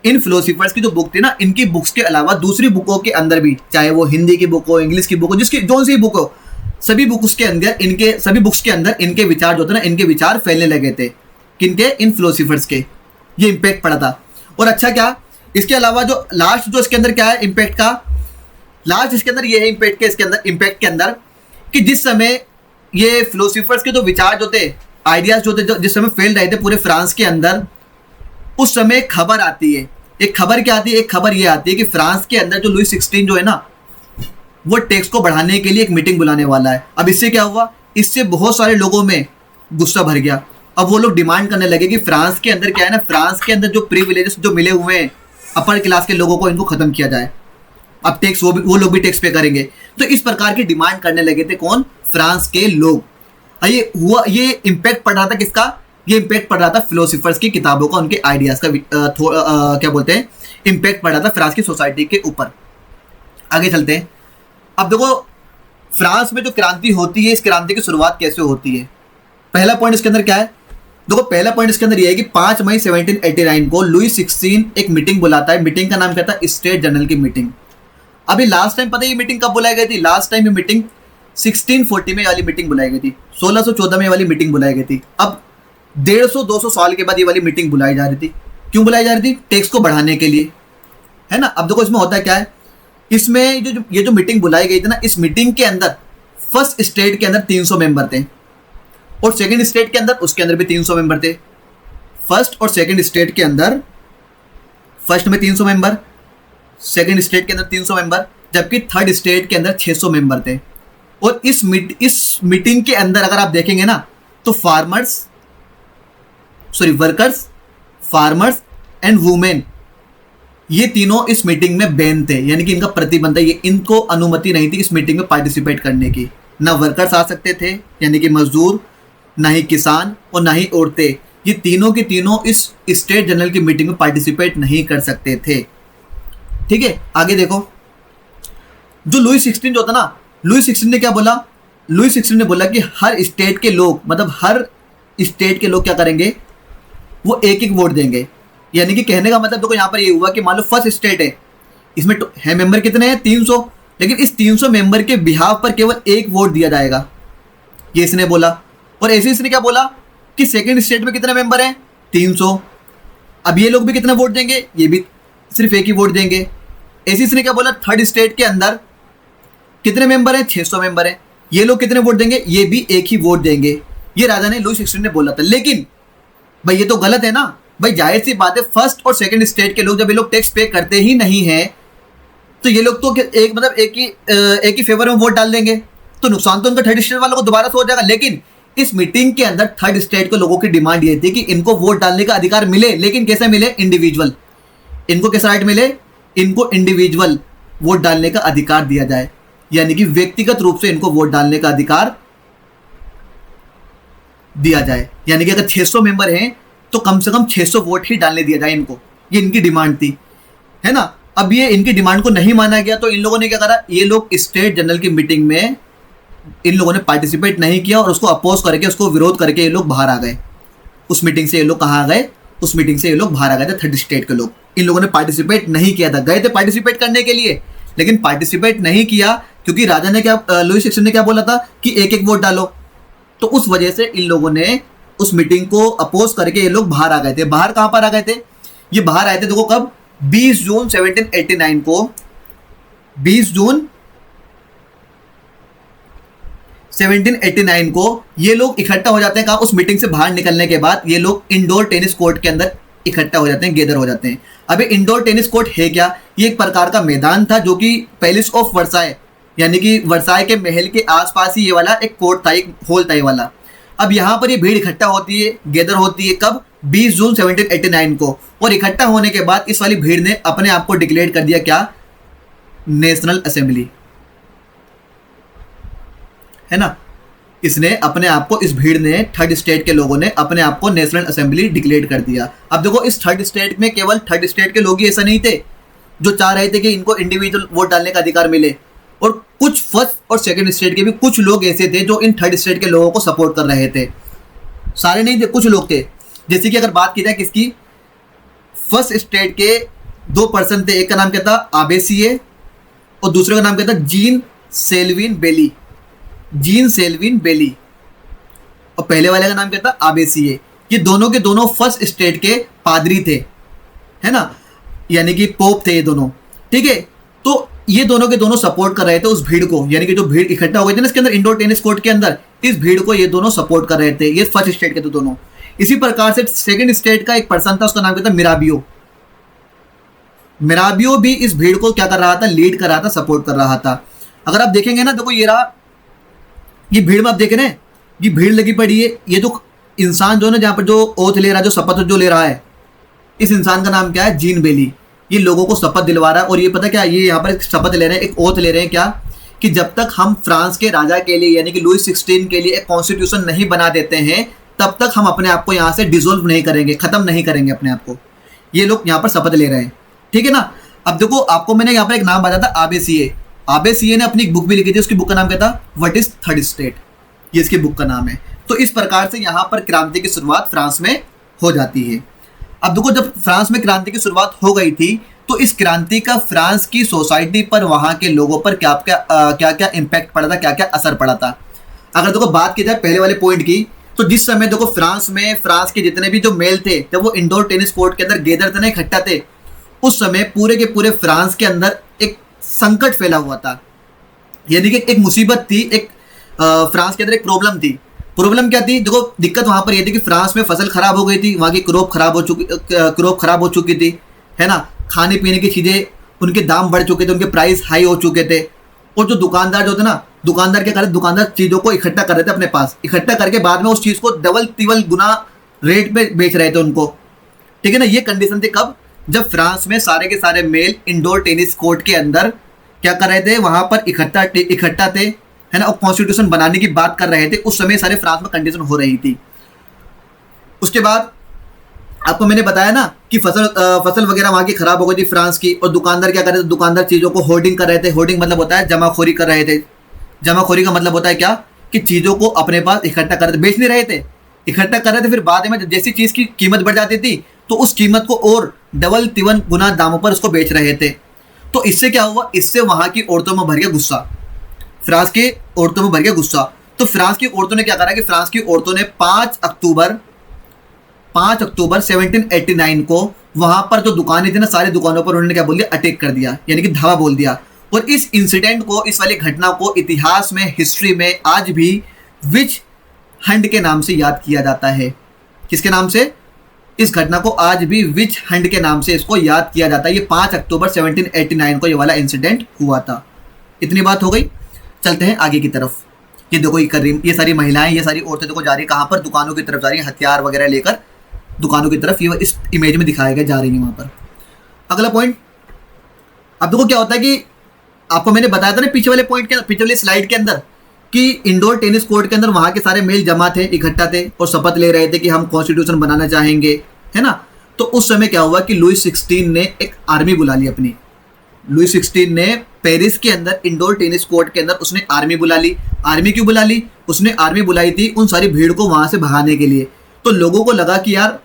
इन फिलोसोफर्स की जो बुक थी ना, इनकी बुक्स के अलावा दूसरी बुकों के अंदर भी, चाहे वो हिंदी की बुक हो, इंग्लिश की बुक हो, जिसकी जो सी बुक हो, सभी बुक्स के अंदर इनके विचार जो थे ना, इनके विचार फैलने लगे थे। किनके, इन फिलोसोफर्स के। ये इंपैक्ट पड़ा था। और अच्छा क्या, इसके अलावा जो लास्ट जो इसके अंदर क्या है इंपैक्ट का, लास्ट इसके अंदर ये है इंपैक्ट के, इसके अंदर इंपैक्ट के अंदर कि जिस समय ये फिलोसोफर्स के जो विचार जो थे, आइडियाज जो थे, जिस समय फैल रहे थे पूरे फ्रांस के अंदर, उस समय खबर आती है। एक खबर क्या आती है, एक खबर ये आती है कि फ्रांस के अंदर जो लुई 16 जो है ना, वो टैक्स को बढ़ाने के लिए एक मीटिंग बुलाने वाला है। अब इससे क्या हुआ, इससे बहुत सारे लोगों में गुस्सा भर गया। अब वो लोग डिमांड करने लगे कि फ्रांस के अंदर क्या है ना, फ्रांस के अंदर जो प्रिविलेजेस जो मिले हुए हैं अपर क्लास के लोगों को, इनको खत्म किया जाए। अब टैक्स वो लोग भी टैक्स पे करेंगे। तो इस प्रकार की डिमांड करने लगे थे कौन, फ्रांस के लोग। ये हुआ, ये इंपैक्ट पड़ रहा था किसका, ये इंपैक्ट पड़ रहा था फिलोसोफर्स की किताबों का, उनके आइडियाज का क्या बोलते हैं, इंपैक्ट पड़ रहा था फ्रांस की सोसाइटी के ऊपर। आगे चलते हैं। अब देखो फ्रांस में जो क्रांति होती है, इस क्रांति की शुरुआत कैसे होती है। पहला पॉइंट इसके अंदर क्या है, देखो पहला पॉइंट इसके अंदर ये है कि 5 मई 1789 को लुई 16 एक मीटिंग बुलाता है। मीटिंग का नाम क्या था, स्टेट जनरल की मीटिंग। अभी लास्ट टाइम पता है ये मीटिंग कब बुलाई गई थी, लास्ट टाइम ये मीटिंग 1640 में वाली मीटिंग बुलाई गई थी, 1614 में वाली मीटिंग बुलाई गई थी। अब 150-200 साल के बाद ये वाली मीटिंग बुलाई जा रही थी। क्यों बुलाई जा रही थी, टैक्स को बढ़ाने के लिए, है ना। अब देखो इसमें होता है क्या है, इसमें ये जो मीटिंग बुलाई गई थी ना, इस मीटिंग के अंदर फर्स्ट स्टेट के अंदर 300 मेंबर थे और सेकंड स्टेट के अंदर उसके अंदर भी 300 मेंबर थे। फर्स्ट और सेकंड स्टेट के अंदर, फर्स्ट में 300 मेंबर, सेकंड स्टेट के अंदर 300 मेंबर, जबकि थर्ड स्टेट के अंदर 600 मेंबर थे। और इस मीटिंग के अंदर अगर आप देखेंगे ना तो वर्कर्स, फार्मर्स एंड वुमेन, ये तीनों इस मीटिंग में बैन थे, यानी कि इनका प्रतिबंध है, ये इनको अनुमति नहीं थी इस मीटिंग में पार्टिसिपेट करने की। ना वर्कर्स आ सकते थे यानी कि मजदूर, ना ही किसान और ना ही औरतें, ये तीनों के तीनों इस स्टेट जनरल की मीटिंग में पार्टिसिपेट नहीं कर सकते थे। ठीक है, आगे देखो। जो लुई 16 जो था ना, लुई 16 ने क्या बोला? लुई 16 ने बोला कि हर स्टेट के लोग, मतलब हर स्टेट के लोग क्या करेंगे, वो एक एक वोट देंगे। यानी कि कहने का मतलब देखो यहाँ पर ये हुआ कि मान लो फर्स्ट स्टेट है, इसमें है मेंबर कितने हैं? 300, लेकिन इस 300 मेंबर के बिहाफ पर केवल एक वोट दिया जाएगा, ये इसने बोला। और ऐसे इसने क्या बोला कि सेकंड स्टेट में कितने मेंबर हैं? 300। अब ये लोग भी कितना वोट देंगे? ये भी सिर्फ एक ही वोट देंगे। ऐसे इसने क्या बोला? थर्ड स्टेट के अंदर कितने मेंबर हैं? 600 मेंबर हैं, ये लोग कितने वोट देंगे? ये भी एक ही वोट देंगे। ये राजा ने लुई 16 ने बोला था। लेकिन भाई ये तो गलत है ना भाई, जाहिर सी बात है, फर्स्ट और सेकंड स्टेट के लोग जब ये लोग टैक्स पे करते ही नहीं हैं तो ये लोग तो एक ही फेवर में वोट डाल देंगे, तो नुकसान तो उनका थर्ड स्टेट वालों को दोबारा से हो जाएगा। लेकिन इस मीटिंग के अंदर थर्ड स्टेट के लोगों की डिमांड ये थी कि इनको वोट डालने का अधिकार मिले, लेकिन कैसे मिले? इंडिविजुअल। इनको कैसा राइट मिले? इनको इंडिविजुअल वोट डालने का अधिकार दिया जाए, यानी कि व्यक्तिगत रूप से इनको वोट डालने का अधिकार दिया जाए। यानी कि अगर 600 मेंबर हैं तो कम से कम 600 वोट ही डालने दिया जाए इनको, ये इनकी डिमांड थी, है ना। अब ये इनकी डिमांड को नहीं माना गया तो इन लोगों ने क्या करा? ये लोग स्टेट जनरल की मीटिंग में इन लोगों ने पार्टिसिपेट नहीं किया और उसको अपोज करके, उसको विरोध करके ये लोग बाहर आ गए उस मीटिंग से। ये लोग कहाँ आ गए? उस मीटिंग से ये लोग बाहर आ गए थे, थर्ड स्टेट के लोग। इन लोगों ने पार्टिसिपेट नहीं किया था, गए थे पार्टिसिपेट करने के लिए लेकिन पार्टिसिपेट नहीं किया, क्योंकि राजा ने क्या, लुई 16 ने क्या बोला था कि एक एक वोट डालो। तो उस वजह से इन लोगों ने उस मीटिंग को अपोज करके ये लोग बाहर आ गए थे। बाहर कहाँ पर आ गए थे? ये बाहर आए थे देखो कब? 20 जून 1789 को। 20 जून 1789 को ये लोग इकट्ठा हो जाते हैं। कहाँ? उस मीटिंग से बाहर निकलने के बाद ये लोग इंडोर टेनिस कोर्ट के अंदर इकट्ठा हो जाते हैं, गैदर हो जाते हैं। अब ये इंडोर टेनिस कोर्ट है क्या? ये एक प्रकार का मैदान था जो कि पैलेस ऑफ वर्साय, यानी कि वर्साय के महल के आसपास ही ये वाला एक कोर्ट था, एक हॉल था ये वाला। अब यहाँ पर ये भीड़ इकट्ठा होती है, गैदर होती है कब? 20 जून 1789 को। और इकट्ठा होने के बाद इस वाली भीड़ ने अपने आप को डिक्लेयर कर दिया क्या? नेशनल असेंबली, है ना। इसने अपने आप को, इस भीड़ ने, थर्ड स्टेट के लोगों ने अपने आप को नेशनल असेंबली डिक्लेयर कर दिया। अब देखो इस थर्ड स्टेट में केवल थर्ड स्टेट के लोग ही ऐसा नहीं थे जो चाह रहे थे कि इनको इंडिविजुअल वोट डालने का अधिकार मिले, और कुछ फर्स्ट और सेकंड स्टेट के भी कुछ लोग ऐसे थे जो इन थर्ड स्टेट के लोगों को सपोर्ट कर रहे थे। सारे नहीं थे, कुछ लोग थे। जैसे कि अगर बात की जाए किसकी, फर्स्ट स्टेट के 2 पर्सन थे, एक का नाम क्या था? आबेसिए, और दूसरे का नाम क्या था? जीन सेल्विन बेली। जीन सेल्विन बेली, और पहले वाले का नाम क्या था? आबेसिए। ये दोनों के दोनों फर्स्ट स्टेट के पादरी थे, है ना, यानी कि पोप थे ये दोनों। ठीक है, तो ये दोनों के दोनों सपोर्ट कर रहे थे उस भीड़ को, यानी कि जो भीड़ इकट्ठा हो गई थी ना इसके अंदर, इंडोर टेनिस कोर्ट के अंदर, इस भीड़ को ये दोनों सपोर्ट कर रहे थे। ये फर्स्ट स्टेट के थे दोनों। इसी प्रकार से सेकंड स्टेट का एक पर्सन था, उसका नाम क्या था? मिराबियो। मिराबियो भी इस भीड़ को क्या कर रहा था? लीड कर रहा था, सपोर्ट कर रहा था। अगर आप देखेंगे ना, देखो ये रहा, ये भीड़ में आप देख रहे हैं, ये भीड़ लगी पड़ी है। ये जो इंसान जो है ना, जहाँ पर जो ओथ ले रहा है, जो शपथ जो ले रहा है, इस इंसान का नाम क्या है? जीन बेली। ये लोगों को शपथ दिलवा रहा है, और ये पता क्या, ये यहाँ पर एक शपथ ले रहे हैं, एक ओथ ले रहे हैं क्या, कि जब तक हम फ्रांस के राजा के लिए, यानी कि लुई 16 के लिए एक कॉन्स्टिट्यूशन नहीं बना देते हैं, तब तक हम अपने आप को यहाँ से डिसोल्व नहीं करेंगे, खत्म नहीं करेंगे अपने आप को। ये लोग यहाँ पर शपथ ले रहे हैं, ठीक है ना। अब देखो, आपको मैंने यहाँ पर एक नाम बताया था, आबेसिए। आबेसिए ने अपनी एक बुक भी लिखी थी, उसकी बुक का नाम क्या था? व्हाट इज थर्ड स्टेट, ये इसकी बुक का नाम है। तो इस प्रकार से यहाँ पर क्रांति की शुरुआत फ्रांस में हो जाती है। अब देखो, जब फ्रांस में क्रांति की शुरुआत हो गई थी तो इस क्रांति का फ्रांस की सोसाइटी पर, वहाँ के लोगों पर क्या क्या इम्पैक्ट पड़ा था, क्या क्या असर पड़ा था। अगर देखो बात की जाए पहले वाले पॉइंट की, तो जिस समय देखो फ्रांस में, फ्रांस के जितने भी जो मेल थे, जब वो इंडोर टेनिस कोर्ट के अंदर गैदर थे ना, इकट्ठा थे, उस समय पूरे के पूरे फ्रांस के अंदर एक संकट फैला हुआ था, यानी कि एक मुसीबत थी, एक फ्रांस के अंदर एक प्रॉब्लम थी। प्रॉब्लम क्या थी? देखो, दिक्कत वहाँ पर ये थी कि फ्रांस में फसल खराब हो गई थी, वहाँ की क्रॉप खराब हो चुकी थी, है ना। खाने पीने की चीज़ें, उनके दाम बढ़ चुके थे, उनके प्राइस हाई हो चुके थे। और जो दुकानदार जो थे ना, दुकानदार क्या कर रहे थे? दुकानदार चीज़ों को इकट्ठा कर रहे थे अपने पास, इकट्ठा करके बाद में उस चीज़ को डबल तिबल गुना रेट पे बेच रहे थे उनको, ठीक है ना। ये कंडीशन थी कब? जब फ्रांस में सारे के सारे मेल इंडोर टेनिस कोर्ट के अंदर क्या कर रहे थे? वहाँ पर इकट्ठा थे, है ना, और कॉन्स्टिट्यूशन बनाने की बात कर रहे थे। उस समय सारे फ्रांस में कंडीशन हो रही थी। उसके बाद आपको मैंने बताया ना कि फसल वगैरह वहाँ की खराब हो गई थी फ्रांस की, और दुकानदार क्या कर रहे थे? दुकानदार चीज़ों को होर्डिंग कर रहे थे। होर्डिंग मतलब होता है जमाखोरी कर रहे थे। जमाखोरी का मतलब होता है क्या? कि चीज़ों को अपने पास इकट्ठा कर रहे थे, बेच नहीं रहे थे, इकट्ठा कर रहे थे। फिर बाद में जैसी चीज़ की कीमत बढ़ जाती थी तो उस कीमत को और डबल तिवन गुना दामों पर उसको बेच रहे थे। तो इससे क्या हुआ? इससे वहाँ की औरतों में भर गया गुस्सा, फ्रांस की औरतों में भर गया गुस्सा। तो फ्रांस की औरतों ने क्या करा कि फ्रांस की औरतों ने 5 अक्टूबर 1789 को वहां पर जो दुकानें थी ना, सारी दुकानों पर उन्होंने क्या बोल दिया? अटैक कर दिया, यानी कि धावा बोल दिया। और इस इंसिडेंट को, इस वाली घटना को इतिहास में, हिस्ट्री में आज भी विच हंट के नाम से याद किया जाता है। किसके नाम से? इस घटना को आज भी विच हंट के नाम से इसको याद किया जाता है। ये 5 अक्टूबर 1789 को ये वाला इंसिडेंट हुआ था। इतनी बात हो गई। चलते हैं आगे की तरफ। ये देखो, ये कर रही, ये सारी महिलाएं, ये सारी औरतें देखो जा रही है कहाँ पर? दुकानों की तरफ जा रही है, हथियार वगैरह लेकर दुकानों की तरफ। ये इस इमेज में दिखाया गया, जा रही है वहाँ पर। अगला पॉइंट, अब देखो क्या होता है कि आपको मैंने बताया था ना पीछे वाले पॉइंट के, पीछे वाली स्लाइड के अंदर, कि इंडोर टेनिस कोर्ट के अंदर वहाँ के सारे मेल जमा थे, इकट्ठा थे और शपथ ले रहे थे कि हम कॉन्स्टिट्यूशन बनाना चाहेंगे, है ना। तो उस समय क्या हुआ कि लुई 16 ने एक आर्मी बुला ली अपनी। लुई 16 ने पेरिस के अंदर इंडोर टेनिस कोर्ट के अंदर उसने आर्मी बुला ली। आर्मी क्यों बुला ली? उसने आर्मी बुलाई थी उन सारी भीड़ को वहाँ से भगाने के लिए। तो लोगों को लगा कि यार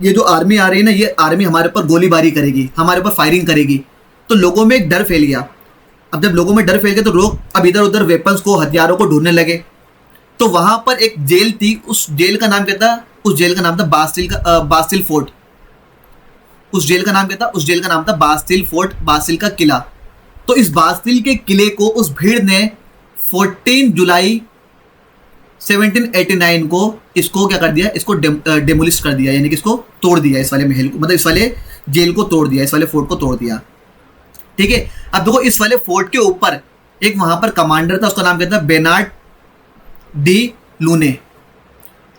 ये जो आर्मी आ रही है ना, ये आर्मी हमारे ऊपर गोलीबारी करेगी, हमारे ऊपर फायरिंग करेगी। तो लोगों में एक डर फैल गया। अब जब लोगों में डर फैल गया तो लोग अब इधर उधर वेपन्स को, हथियारों को ढूंढने लगे। तो वहाँ पर एक जेल थी, उस जेल का नाम क्या था? उस जेल का नाम था बास्टिल फोर्ट। उस जेल का नाम क्या था? उस जेल का नाम था बास्टिल फोर्ट, बास्टिल का किला। तो इस बास्टिल के किले को उस भीड़ ने 14 जुलाई 1789 को इसको क्या कर दिया? इसको डेमोलिश कर दिया, यानी कि इसको तोड़ दिया, इस वाले महल को, मतलब इस वाले जेल को तोड़ दिया, इस वाले फोर्ट को तोड़ दिया, ठीक है। अब देखो, इस वाले फोर्ट के ऊपर एक वहां पर कमांडर था, उसका नाम क्या था? Bernard de Lune.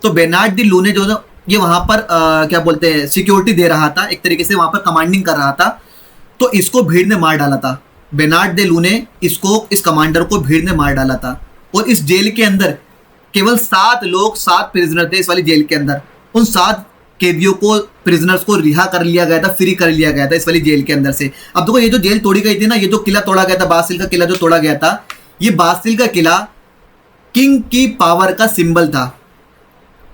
तो बेनार्ड डी लूने जो था, ये वहां पर क्या बोलते हैं, सिक्योरिटी दे रहा था, एक तरीके से वहां पर कमांडिंग कर रहा था। तो इसको भीड़ ने मार डाला था। बेनार्ड डे लूने, इसको, इस कमांडर को भीड़ ने मार डाला था। और इस जेल के अंदर केवल 7 लोग, 7 प्रिजनर थे इस वाली जेल के अंदर। उन 7 कैदियों को, प्रिजनर्स को रिहा कर लिया गया था, फ्री कर लिया गया था इस वाली जेल के अंदर से। अब देखो, ये जो जेल तोड़ी गई थी ना, ये जो किला तोड़ा गया था, बास्टिल का किला जो तोड़ा गया था, ये बास्टिल का किला किंग की पावर का सिंबल था।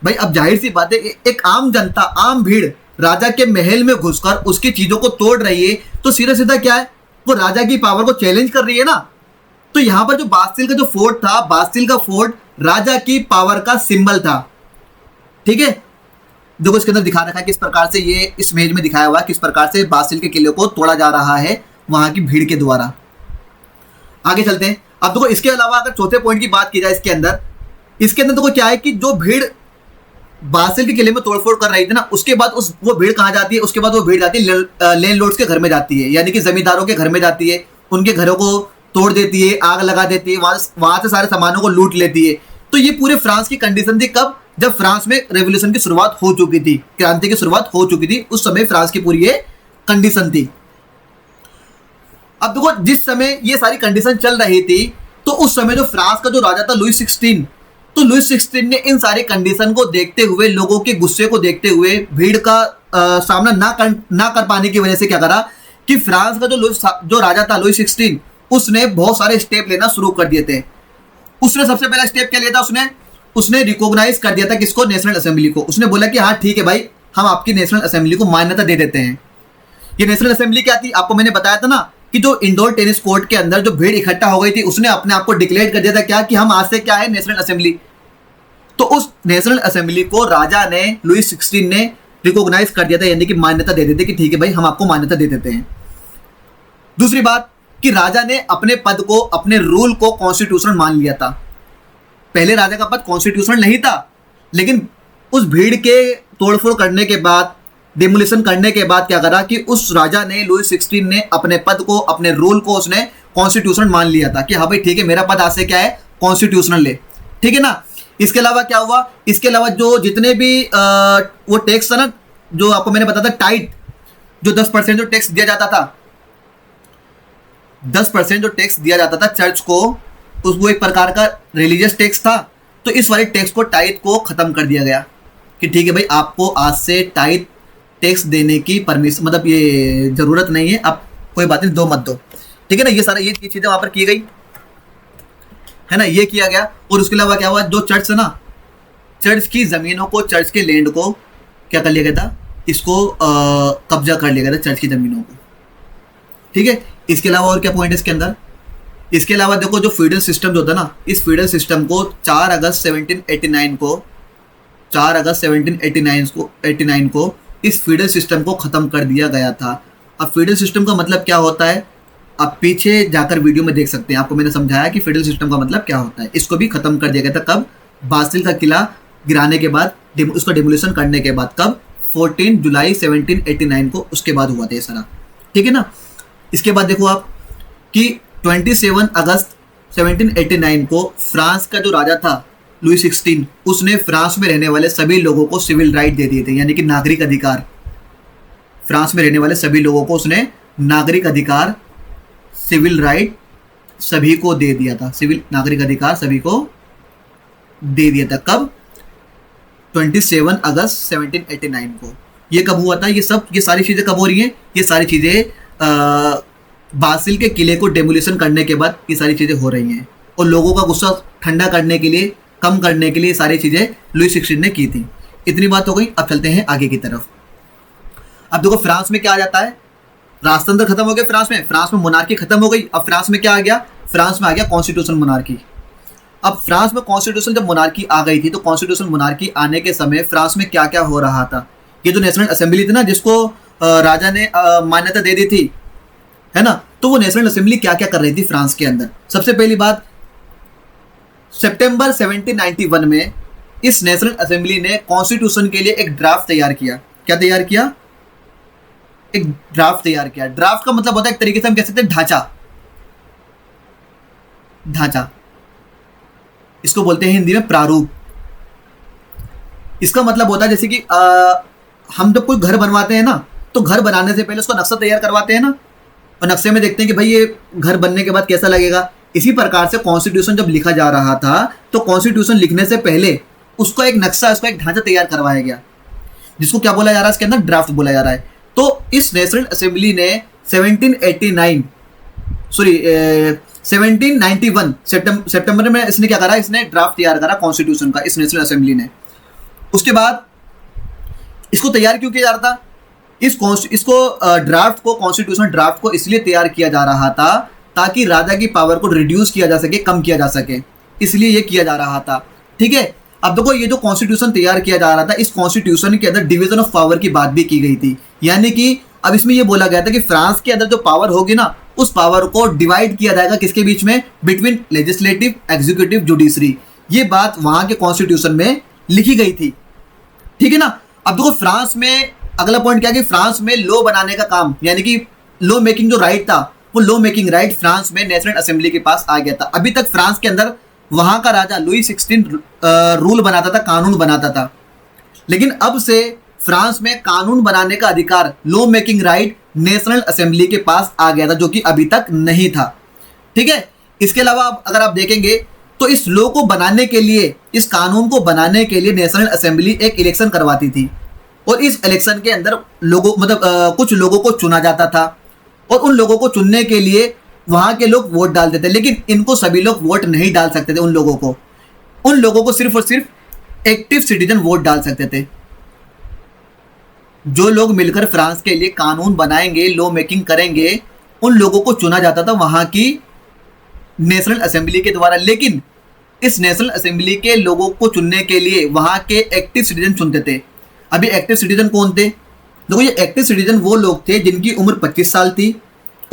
भाई अब जाहिर सी बात है, एक आम जनता, आम भीड़ राजा के महल में घुसकर उसकी चीजों को तोड़ रही है, तो सीधा सीधा क्या है, वो राजा की पावर को चैलेंज कर रही है ना। तो यहां पर जो बास्टिल का जो फोर्ट था, बास्टिल का फोर्ट राजा की पावर का सिंबल था, ठीक है। देखो, इसके अंदर दिखा रखा है किस प्रकार से, ये इस इमेज में दिखाया हुआ है किस प्रकार से बास्टिल के किले को तोड़ा जा रहा है वहां की भीड़ के द्वारा। आगे चलते हैं। अब देखो, इसके अलावा अगर चौथे पॉइंट की बात की जाए, इसके अंदर देखो क्या है कि जो भीड़ बास्टिल के किले में तोड़फोड़ कर रही थी ना, उसके बाद वो भीड़ कहाँ जाती है? उसके बाद वो भीड़ जाती है लैंडलॉर्ड्स के घर में जाती है, यानी कि जमींदारों के घर में जाती है, उनके घरों को तोड़ देती है, आग लगा देती है, वहां से सारे सामानों को लूट लेती है। तो ये पूरे फ्रांस की कंडीशन थी कब? जब फ्रांस में रेवोल्यूशन की शुरुआत हो चुकी थी, क्रांति की शुरुआत हो चुकी थी, उस समय फ्रांस की पूरी ये कंडीशन थी। अब देखो, जिस समय ये सारी कंडीशन चल रही थी, तो उस समय जो फ्रांस का जो राजा था लुई 16, तो लुई 16 ने इन सारी कंडीशन को देखते हुए, लोगों के गुस्से को देखते हुए, भीड़ का सामना ना कर पाने की वजह से क्या करा कि फ्रांस का जो राजा था लुई 16, उसने बहुत सारे स्टेप लेना शुरू कर दिए थे। उसने सबसे पहला स्टेप क्या लिया था? उसने रिकॉग्नाइज कर दिया था किसको? नेशनल असेंबली को। उसने बोला कि हाँ ठीक है भाई, हम आपकी नेशनल असेंबली को मान्यता दे देते हैं। ये नेशनल असेंबली क्या थी? आपको मैंने बताया था ना कि जो इंडोर टेनिस कोर्ट के अंदर जो भीड़ इकट्ठा हो गई थी, उसने अपने आप को डिक्लेयर कर दिया था क्या कि हम आज से क्या है, नेशनल असेंबली। तो उस नेशनल असेंबली को राजा ने, लुई 16 ने रिकॉग्नाइज कर दिया था, यानी कि मान्यता दे देते कि ठीक है भाई, हम आपको मान्यता दे देते हैं। दूसरी बात, कि राजा ने अपने पद को, अपने रूल को कॉन्स्टिट्यूशनल मान लिया था। पहले राजा का पद कॉन्स्टिट्यूशनल नहीं था, लेकिन उस भीड़ के तोड़फोड़ करने के बाद, डिमोलिशन करने के बाद क्या करा कि उस राजा ने, लुई 16 ने अपने पद को, अपने रूल को उसने कॉन्स्टिट्यूशनल मान लिया था कि हाँ भाई ठीक है, मेरा पद आज से क्या है, कॉन्स्टिट्यूशनल है, ठीक है ना। इसके अलावा क्या हुआ, इसके अलावा जो जितने भी वो टैक्स था ना, जो आपको मैंने बताया था टाइट, जो 10% जो टैक्स दिया जाता था, 10% जो टैक्स दिया जाता था चर्च को, उस वो एक प्रकार का रिलीजियस टैक्स था। तो इस वाले टैक्स को, टाइट को खत्म कर दिया गया कि ठीक है भाई, आपको आज से टाइट टैक्स देने की परमिशन, मतलब ये जरूरत नहीं है, आप कोई बात नहीं, दो मत दो, ठीक है ना। ये सारा ये चीजें वहां पर की गई है ना, ये किया गया। और उसके अलावा क्या हुआ, जो चर्च है ना, चर्च की जमीनों को, चर्च के लैंड को क्या कर लिया गया था, इसको कब्जा कर लिया गया था, चर्च की जमीनों को, ठीक है। इसके अलावा और क्या पॉइंट है इसके अंदर, इसके अलावा देखो जो फ्यूडल सिस्टम जो था ना, इस फ्यूडल सिस्टम को 4 अगस्त 1789 को, 4 अगस्त 1789 को इस फ्यूडल सिस्टम को ख़त्म कर दिया गया था। अब फ्यूडल सिस्टम का मतलब क्या होता है, आप पीछे जाकर वीडियो में देख सकते हैं, आपको मैंने समझाया कि फ्यूडल सिस्टम का मतलब क्या होता है। इसको भी खत्म कर दिया गया था कब, बासिल का किला गिराने के बाद, उसका डिमोलिशन करने के बाद, कब, 14 जुलाई 1789 को, उसके बाद हुआ था ये सारा, ठीक है ना। इसके बाद देखो आप कि 27 अगस्त 1789 को फ्रांस का जो राजा था लुई 16, उसने फ्रांस में रहने वाले सभी लोगों को सिविल राइट दे दिए थे, यानी कि नागरिक अधिकार। फ्रांस में रहने वाले सभी लोगों को उसने नागरिक अधिकार, सिविल राइट सभी को दे दिया था, सिविल नागरिक अधिकार सभी को दे दिया था। कब, 27 अगस्त 1789 को। ये कब हुआ था, ये सारी चीज़ें कब हो रही हैं, ये सारी चीज़ें बासिल के किले को डेमोलिशन करने के बाद ये सारी चीज़ें हो रही हैं। और लोगों का गुस्सा ठंडा करने के लिए, कम करने के लिए सारी चीज़ें लुई 16 ने की थी। इतनी बात हो गई, अब चलते हैं आगे की तरफ। अब देखो फ्रांस में क्या आ जाता है, राजतंत्र खत्म हो गया फ्रांस में मोनार्की खत्म हो गई। अब फ्रांस में क्या आ गया, फ्रांस में आ गया कॉन्स्टिट्यूशन मोनार्की। अब फ्रांस में कॉन्स्टिट्यूशन जब मोनार्की आ गई थी, तो कॉन्स्टिट्यूशन मोनार्की आने के समय फ्रांस में क्या क्या हो रहा था, ये जो नेशनल असेंबली थी ना, जिसको राजा ने मान्यता दे दी थी, है ना, तो वो नेशनल असेंबली क्या क्या कर रही थी फ्रांस के अंदर। सबसे पहली बात, सितंबर 1791 में इस नेशनल असेंबली ने कॉन्स्टिट्यूशन के लिए एक ड्राफ्ट तैयार किया। क्या तैयार किया, एक ड्राफ्ट तैयार किया। ड्राफ्ट का मतलब होता है एक तरीके से हम कह सकते हैं ढांचा, इसको बोलते हैं हिंदी में प्रारूप। इसका मतलब होता है जैसे कि हम जब कोई घर बनवाते हैं ना, तो घर बनाने से पहले उसका नक्शा तैयार करवाते हैं ना, और नक्शे में देखते हैं कि भाई ये घर बनने के बाद कैसा लगेगा। इसी प्रकार से कॉन्स्टिट्यूशन जब लिखा जा रहा था, तो कॉन्स्टिट्यूशन लिखने से पहले उसका एक नक्शा, उसका एक ढांचा तैयार करवाया गया, जिसको क्या बोला जा रहा है, इसके अंदर ड्राफ्ट बोला जा रहा है। तो इस नेशनल असेंबली ने 1791 सितंबर में इसने क्या करा, इसने ड्राफ्ट तैयार करा कॉन्स्टिट्यूशन का, इस नेशनल असेंबली ने। उसके बाद इसको तैयार क्यों किया जा रहा था, इसको ड्राफ्ट को, कॉन्स्टिट्यूशन ड्राफ्ट को इसलिए तैयार किया जा रहा था ताकि राजा की पावर को रिड्यूस किया जा सके, कम किया जा सके, इसलिए ये किया जा रहा था, ठीक है। अब देखो ये जो कॉन्स्टिट्यूशन तैयार किया जा रहा था, इस कॉन्स्टिट्यूशन के अंदर डिवीजन ऑफ पावर की बात भी की गई थी, यानी कि अब इसमें ये बोला गया था कि फ्रांस के अंदर जो पावर होगी ना, उस पावर को डिवाइड किया जाएगा किसके बीच में, बिटवीन लेजिस्लेटिव, एग्जीक्यूटिव, जुडिशरी। ये बात वहां के कॉन्स्टिट्यूशन में लिखी गई थी, ठीक है ना। अब देखो फ्रांस में अगला पॉइंट क्या है कि फ्रांस में लॉ बनाने का काम, यानी कि लॉ मेकिंग जो राइट था, वो लॉ मेकिंग राइट फ्रांस में नेशनल असेंबली के पास आ गया था। अभी तक फ्रांस के अंदर वहां का राजा लुई 16 रूल बनाता था, कानून बनाता था, लेकिन अब से फ्रांस में कानून बनाने का अधिकार, law making right national assembly के पास आ गया था, जो कि अभी तक नहीं था, ठीक है। इसके अलावा अगर आप देखेंगे तो इस लॉ को बनाने के लिए, इस कानून को बनाने के लिए नेशनल असेंबली एक इलेक्शन करवाती थी, और इस इलेक्शन के अंदर लोगों, मतलब कुछ लोगों को चुना जाता था, और उन लोगों को चुनने के लिए वहां के लोग वोट डालते थे, लेकिन इनको सभी लोग वोट नहीं डाल सकते थे। उन लोगों को सिर्फ और सिर्फ एक्टिव सिटीजन वोट डाल सकते थे। जो लोग मिलकर फ्रांस के लिए कानून बनाएंगे, लॉ मेकिंग करेंगे, उन लोगों को चुना जाता था वहां की नेशनल असेंबली के द्वारा। लेकिन इस नेशनल असेंबली के लोगों को चुनने के लिए वहां के एक्टिव सिटीजन चुनते थे। अभी एक्टिव सिटीजन कौन थे, देखो ये एक्टिव सिटीजन वो लोग थे जिनकी उम्र 25 साल थी,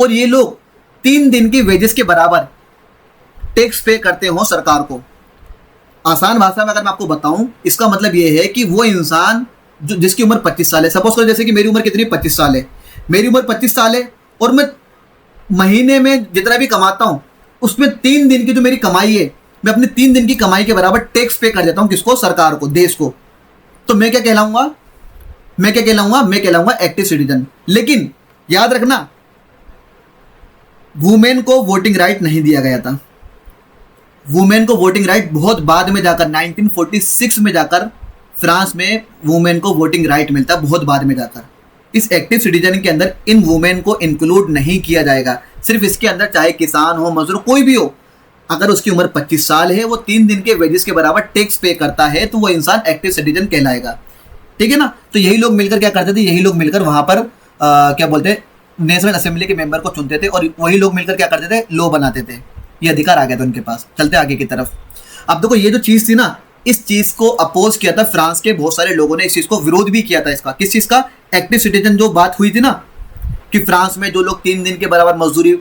और ये लोग 3 दिन की वेजेस के बराबर टैक्स पे करते हो सरकार को। आसान भाषा में अगर मैं आपको बताऊं, इसका मतलब ये है कि वो इंसान जो जिसकी उम्र 25 साल है, सपोज करो जैसे कि मेरी उम्र कितनी 25 साल है, मेरी उम्र 25 साल है और मैं महीने में जितना भी कमाता हूं उसमें 3 दिन की जो मेरी कमाई है, मैं अपने 3 दिन की कमाई के बराबर टैक्स पे कर देता हूं। किसको? सरकार को, देश को। तो मैं क्या कहलाऊंगा? मैं कहलाऊंगा एक्टिव सिटीजन। लेकिन याद रखना, वुमेन को वोटिंग राइट नहीं दिया गया था। वुमेन को वोटिंग राइट बहुत बाद में जाकर 1946 में जाकर फ्रांस में वुमेन को वोटिंग राइट मिलता है, बहुत बाद में जाकर। इस एक्टिव सिटीजन के अंदर इन वुमेन को इंक्लूड नहीं किया जाएगा। सिर्फ इसके अंदर चाहे किसान हो, मजदूर, कोई भी हो, अगर उसकी उम्र 25 साल है, वो 3 दिन के वेजेस के बराबर टैक्स पे करता है, तो वो इंसान एक्टिव सिटीजन कहलाएगा। ठीक है ना? तो यही लोग मिलकर क्या करते थे? यही लोग मिलकर वहां पर क्या बोलते हैं, नेशनल असेंबली के मेंबर को चुनते थे और वही लोग मिलकर क्या करते थे? लॉ बनाते थे। ये अधिकार आ गया था उनके पास। चलते आगे की तरफ। अब देखो, ये जो चीज़ थी ना, इस चीज़ को अपोज किया था फ्रांस के बहुत सारे लोगों ने, इस चीज़ को विरोध भी किया था। इसका किस चीज़ का? एक्टिव सिटीजन जो बात हुई थी ना, कि फ्रांस में जो लोग 3 दिन के बराबर मजदूरी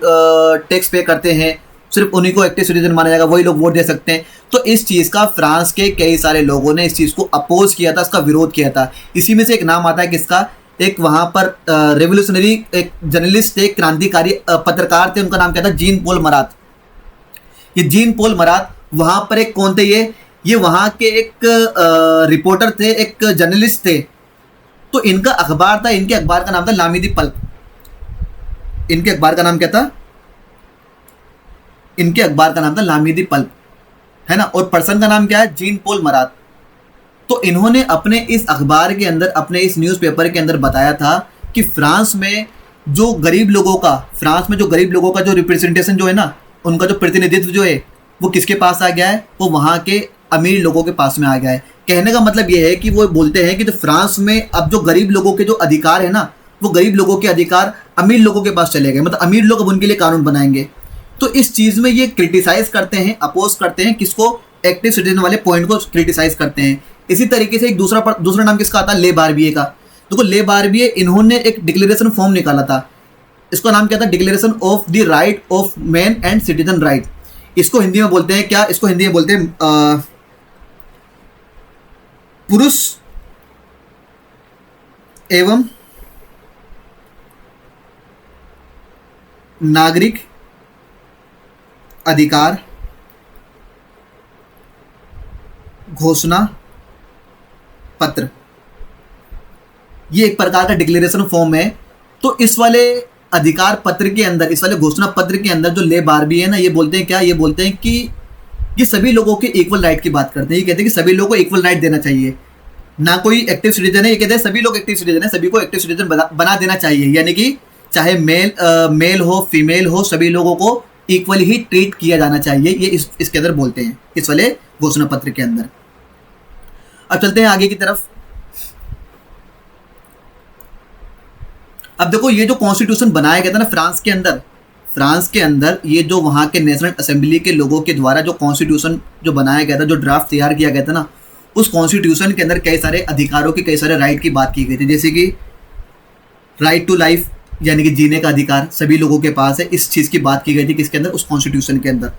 टैक्स पे करते हैं, सिर्फ उन्हीं को एक्टिव सिटीजन माना जाएगा, वही लोग वोट दे सकते हैं। तो इस चीज़ का फ्रांस के कई सारे लोगों ने इस चीज़ को अपोज किया था, इसका विरोध किया था। इसी में से एक नाम आता है किसका? एक वहाँ पर रेवोल्यूशनरी एक जर्नलिस्ट थे, क्रांतिकारी पत्रकार थे, उनका नाम क्या था? जीन पोल मरात। ये जीन पोल मरात वहाँ पर एक कौन थे? ये वहाँ के एक रिपोर्टर थे, एक जर्नलिस्ट थे। तो इनका अखबार था, इनके अखबार का नाम था लामी दी पल्प। इनके अखबार का नाम क्या था? इनके अखबार का नाम था लामी दी पल्प, है ना? और पर्सन का नाम क्या है? जीन पोल मरात। तो इन्होंने अपने इस अखबार के अंदर, अपने इस न्यूज़पेपर के अंदर बताया था कि फ्रांस में जो गरीब लोगों का जो रिप्रेजेंटेशन जो है ना, उनका जो प्रतिनिधित्व जो है, वो किसके पास आ गया है? वो वहाँ के अमीर लोगों के पास में आ गया है। कहने का मतलब ये है कि वो बोलते हैं कि तो फ्रांस में अब जो गरीब लोगों के जो अधिकार है ना, वो गरीब लोगों के अधिकार अमीर लोगों के पास चले गए। मतलब अमीर लोग अब उनके लिए कानून बनाएंगे। तो इस चीज़ में ये क्रिटिसाइज करते हैं, अपोज करते हैं। किसको? एक्टिव सिटीजन वाले पॉइंट को क्रिटिसाइज करते हैं। इसी तरीके से एक दूसरा नाम किसका आता है? ले बार्बिए का। देखो, ले बार्बिए, इन्होंने एक डिक्लेरेशन फॉर्म निकाला था। इसका नाम क्या था? Declaration of the right of man and citizen right. इसको हिंदी में बोलते हैं क्या? इसको हिंदी में बोलते हैं पुरुष एवं नागरिक अधिकार घोषणा पत्र। ये एक प्रकार का डिक्लेरेशन फॉर्म है। तो इस वाले अधिकार पत्र के अंदर, इस वाले घोषणा पत्र के अंदर जो ले बार्बी है ना, ये बोलते हैं क्या? ये बोलते हैं कि ये सभी लोगों के इक्वल राइट की बात करते हैं। ये कहते हैं कि सभी लोगों को इक्वल राइट देना चाहिए। ना कोई एक्टिव सिटीजन है, ये कहते हैं सभी लोग एक्टिव सिटीजन है, सभी को एक्टिव सिटीजन बना देना चाहिए। यानी कि चाहे मेल हो, फीमेल हो, सभी लोगों को इक्वल ही ट्रीट किया जाना चाहिए। ये इसके अंदर बोलते हैं, इस वाले घोषणा पत्र के अंदर। अब चलते हैं आगे की तरफ। अब देखो, ये जो कॉन्स्टिट्यूशन बनाया गया था ना फ्रांस के अंदर ये जो वहाँ के नेशनल असेंबली के लोगों के द्वारा जो कॉन्स्टिट्यूशन जो बनाया गया था, जो ड्राफ्ट तैयार किया गया था ना, उस कॉन्स्टिट्यूशन के अंदर कई सारे अधिकारों की, कई सारे राइट की बात की गई थी। जैसे कि राइट टू लाइफ, यानी कि जीने का अधिकार सभी लोगों के पास है। इस चीज़ की बात की गई थी किसके अंदर? उस कॉन्स्टिट्यूशन के अंदर।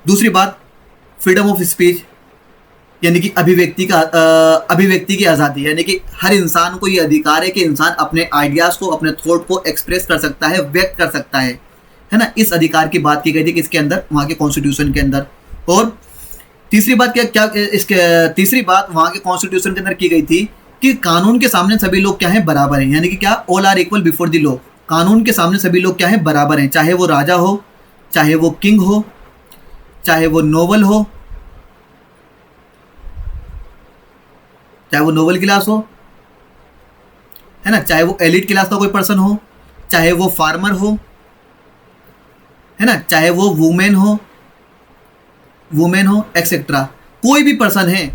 दूसरी बात, फ्रीडम ऑफ स्पीच, यानी कि अभिव्यक्ति की आज़ादी। यानी कि हर इंसान को ये अधिकार है कि इंसान अपने आइडियाज़ को, अपने थॉट को एक्सप्रेस कर सकता है, व्यक्त कर सकता है ना? इस अधिकार की बात की गई थी किसके अंदर? वहाँ के कॉन्स्टिट्यूशन के अंदर। और तीसरी बात तीसरी बात वहाँ के कॉन्स्टिट्यूशन के अंदर की गई थी कि कानून के सामने सभी लोग क्या हैं? बराबर हैं। यानी कि क्या? All are equal before the law. कानून के सामने सभी लोग क्या हैं? बराबर हैं। चाहे वो राजा हो, चाहे वो किंग हो, चाहे वो नोबल हो, चाहे वो नोबल क्लास हो, है ना, चाहे वो एलिट क्लास का कोई पर्सन हो, चाहे वो फार्मर हो, है ना, चाहे वो वुमेन हो एक्सेट्रा। कोई भी पर्सन है,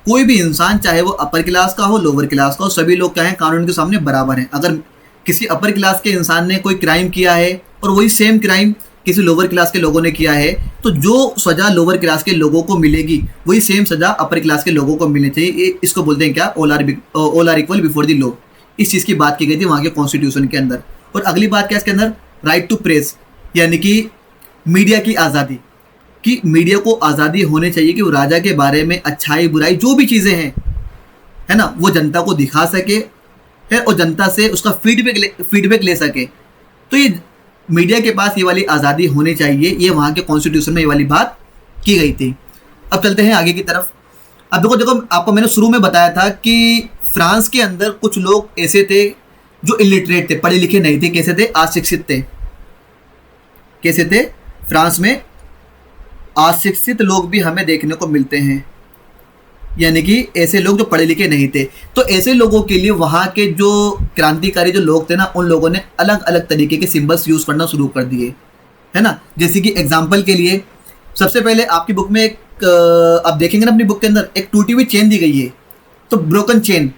कोई भी इंसान, चाहे वो अपर क्लास का हो, लोअर क्लास का हो, सभी लोग क्या हैं? कानून के सामने बराबर हैं। अगर किसी अपर क्लास के इंसान ने कोई क्राइम किया है और वही सेम क्राइम किसी लोअर क्लास के लोगों ने किया है, तो जो सज़ा लोअर क्लास के लोगों को मिलेगी, वही सेम सज़ा अपर क्लास के लोगों को मिलनी चाहिए। इसको बोलते हैं क्या? All are equal before the law. इस चीज़ की बात की गई थी वहाँ के कॉन्स्टिट्यूशन के अंदर। और अगली बात क्या है इसके अंदर? राइट टू प्रेस, यानी कि मीडिया की आज़ादी, कि मीडिया को आज़ादी होनी चाहिए कि वो राजा के बारे में अच्छाई बुराई जो भी चीज़ें हैं, है ना, वो जनता को दिखा सके है और जनता से उसका फीडबैक ले सके। तो ये मीडिया के पास ये वाली आज़ादी होनी चाहिए, ये वहाँ के कॉन्स्टिट्यूशन में ये वाली बात की गई थी। अब चलते हैं आगे की तरफ। अब देखो देखो आपको मैंने शुरू में बताया था कि फ्रांस के अंदर कुछ लोग ऐसे थे जो इलिटरेट थे, पढ़े लिखे नहीं थे। कैसे थे? अशिक्षित थे। कैसे थे? फ्रांस में अशिक्षित लोग भी हमें देखने को मिलते हैं, यानी कि ऐसे लोग जो पढ़े लिखे नहीं थे। तो ऐसे लोगों के लिए वहाँ के जो क्रांतिकारी जो लोग थे ना, उन लोगों ने अलग अलग तरीके के सिंबल्स यूज़ करना शुरू कर दिए, है ना। जैसे कि एग्जाम्पल के लिए सबसे पहले आपकी बुक में एक आप देखेंगे ना, अपनी बुक के अंदर एक टूटी हुई चेन दी गई है, तो ब्रोकन चेन।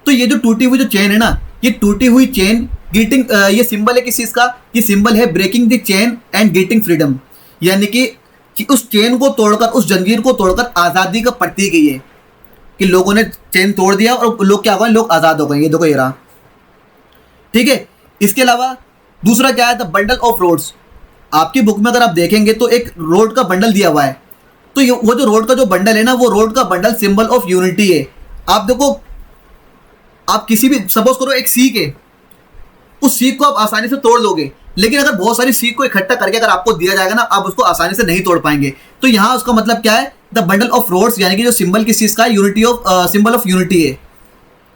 तो ये जो टूटी हुई जो चेन है ना, ये टूटी हुई चेन गेटिंग, ये सिंबल है किस चीज़ का? ये सिंबल है breaking the chain and getting freedom, यानी कि उस चेन को तोड़कर, उस जंजीर को तोड़कर आज़ादी का प्रतीक है ये, कि लोगों ने चेन तोड़ दिया और लोग क्या हो गए? लोग आज़ाद हो गए। ये देखो ये रहा, ठीक है। इसके अलावा दूसरा क्या है? The bundle of rods. आपकी बुक में अगर आप देखेंगे तो एक रोड का बंडल दिया हुआ है, तो ये वो जो रोड का जो बंडल है ना, वो रोड का बंडल सिंबल ऑफ यूनिटी है। आप देखो, आप किसी भी, सपोज करो एक सीख है, उस सीख को आप आसानी से तोड़ लोगे, लेकिन अगर बहुत सारी सीख को इकट्ठा करके अगर आपको दिया जाएगा ना, आप उसको आसानी से नहीं तोड़ पाएंगे। तो यहाँ उसका मतलब क्या है? द बंडल ऑफ रोड्स, यानी कि जो सिंबल किस चीज़ का है? Unity of, symbol of unity है।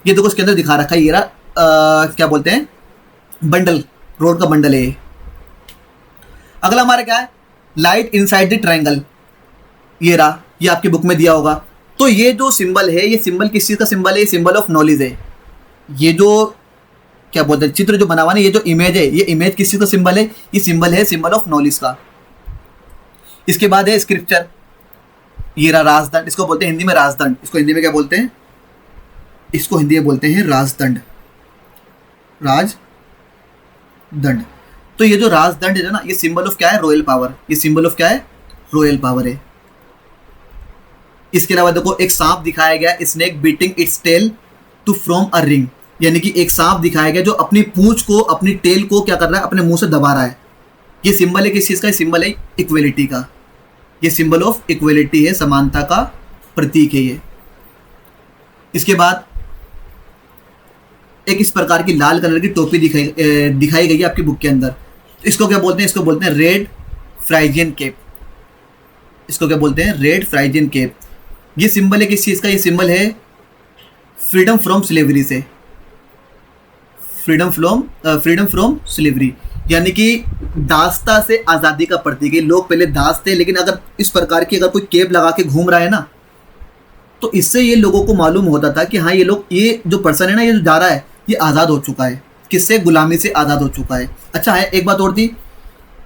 ये देखो उसके अंदर दिखा रखा है, ये रहा, क्या बोलते हैं? बंडल, रोड का बंडल है। अगला हमारा क्या है? Light inside the triangle. ये रहा, ये आपकी बुक में दिया होगा। तो ये जो सिंबल है, ये सिंबल किस चीज़ का सिंबल है? ये सिंबल ऑफ नॉलेज है। ये जो क्या बोलते हैं, चित्र जो बना हुआ है, ये जो इमेज है, ये इमेज किस चीज़ का सिंबल है? ये सिंबल है सिंबल ऑफ नॉलेज का। इसके बाद है स्क्रिप्चर। ये रहा राजदंड, इसको बोलते हैं हिंदी में राजदंड। इसको हिंदी में क्या बोलते हैं? इसको हिंदी में बोलते हैं राजदंड, राजदंड। तो ये जो राजदंड है ना, ये सिंबल ऑफ क्या है? Royal power. ये सिंबल ऑफ क्या है? रॉयल पावर है। इसके अलावा देखो एक सांप दिखाया गया, snake beating its tail to from a ring, यानी कि एक सांप दिखाया गया जो अपनी पूंछ को, अपनी टेल को क्या कर रहा है? अपने मुंह से दबा रहा है। ये सिंबल है किस चीज़ का? सिंबल है इक्वलिटी का। ये सिंबल ऑफ इक्वलिटी है, समानता का प्रतीक है ये। इसके बाद एक इस प्रकार की लाल कलर की टोपी दिखाई गई है आपकी बुक के अंदर। इसको क्या बोलते हैं? इसको बोलते हैं रेड फ्राइजियन केप। इसको क्या बोलते हैं? Red Phrygian cap. ये सिंबल है किस चीज़ का? ये सिंबल है फ्रीडम फ्रॉम स्लेवरी से, फ्रीडम फ्रॉम स्लेवरी, यानी कि दासता से आज़ादी का प्रतीक है। लोग पहले दास थे, लेकिन अगर इस प्रकार की अगर कोई केप लगा के घूम रहा है ना, तो इससे ये लोगों को मालूम होता था कि हाँ, ये लोग, ये जो पर्सन है ना, ये जो जा रहा है, ये आज़ाद हो चुका है। किससे? गुलामी से आज़ाद हो चुका है। अच्छा है, एक बात और थी,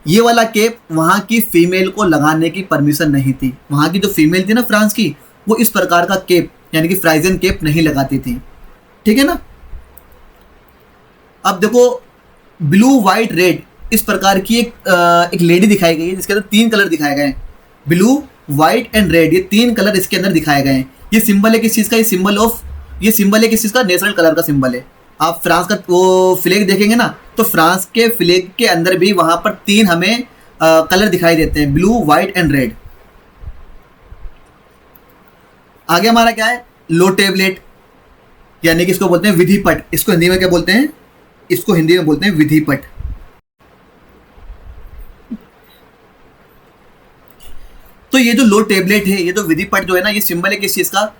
ये वाला केप वहाँ की फीमेल को लगाने की परमिशन नहीं थी। वहाँ की जो फीमेल थी ना फ्रांस की, वो इस प्रकार का केप, यानी कि फ्राइजन केप नहीं लगाती थी, ठीक है ना। अब देखो ब्लू वाइट रेड, इस प्रकार की एक लेडी दिखाई गई है, जिसके अंदर 3 कलर दिखाए गए हैं, ब्लू वाइट एंड रेड। ये 3 कलर इसके अंदर दिखाए गए हैं। ये सिंबल है किस चीज़ का? ये सिंबल है किस चीज़ का? नेशनल कलर का सिंबल है। आप फ्रांस का वो फ्लैग देखेंगे ना, तो फ्रांस के फ्लैग के अंदर भी वहाँ पर 3 हमें कलर दिखाई देते हैं, ब्लू वाइट एंड रेड। आगे हमारा क्या है? लो टेबलेट, यानी कि इसको बोलते हैं विधिपट। इसको हिंदी में क्या बोलते हैं? इसको हिंदी में बोलते हैं विधिपट। तो ये जो लो टेबलेट है, ये जो विधिपट जो है ना, ये सिंबल है किस चीज़ का?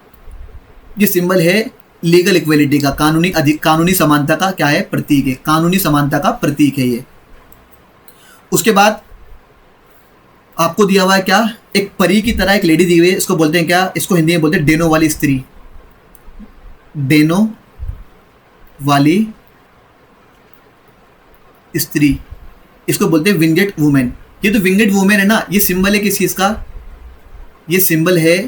ये सिंबल है लीगल इक्वलिटी का, कानूनी समानता का क्या है? प्रतीक है। कानूनी समानता का प्रतीक है ये। उसके बाद आपको दिया हुआ है क्या? एक परी की तरह एक लेडी दी हुई है, इसको बोलते हैं क्या? इसको हिंदी में बोलते हैं डेनो वाली स्त्री। डेनो वाली स्त्री, इसको बोलते हैं विंगेड वुमेन। ये तो विंगेड वुमेन है ना, ये सिंबल है किस चीज़ का? ये सिंबल है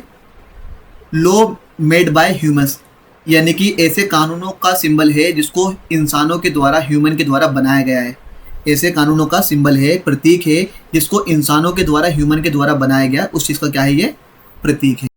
लॉ मेड बाय ह्यूमंस, यानी कि ऐसे कानूनों का सिंबल है जिसको इंसानों के द्वारा, ह्यूमन के द्वारा बनाया गया है। ऐसे कानूनों का सिंबल है, प्रतीक है, जिसको इंसानों के द्वारा, ह्यूमन के द्वारा बनाया गया, उस चीज़ का क्या है? ये प्रतीक है।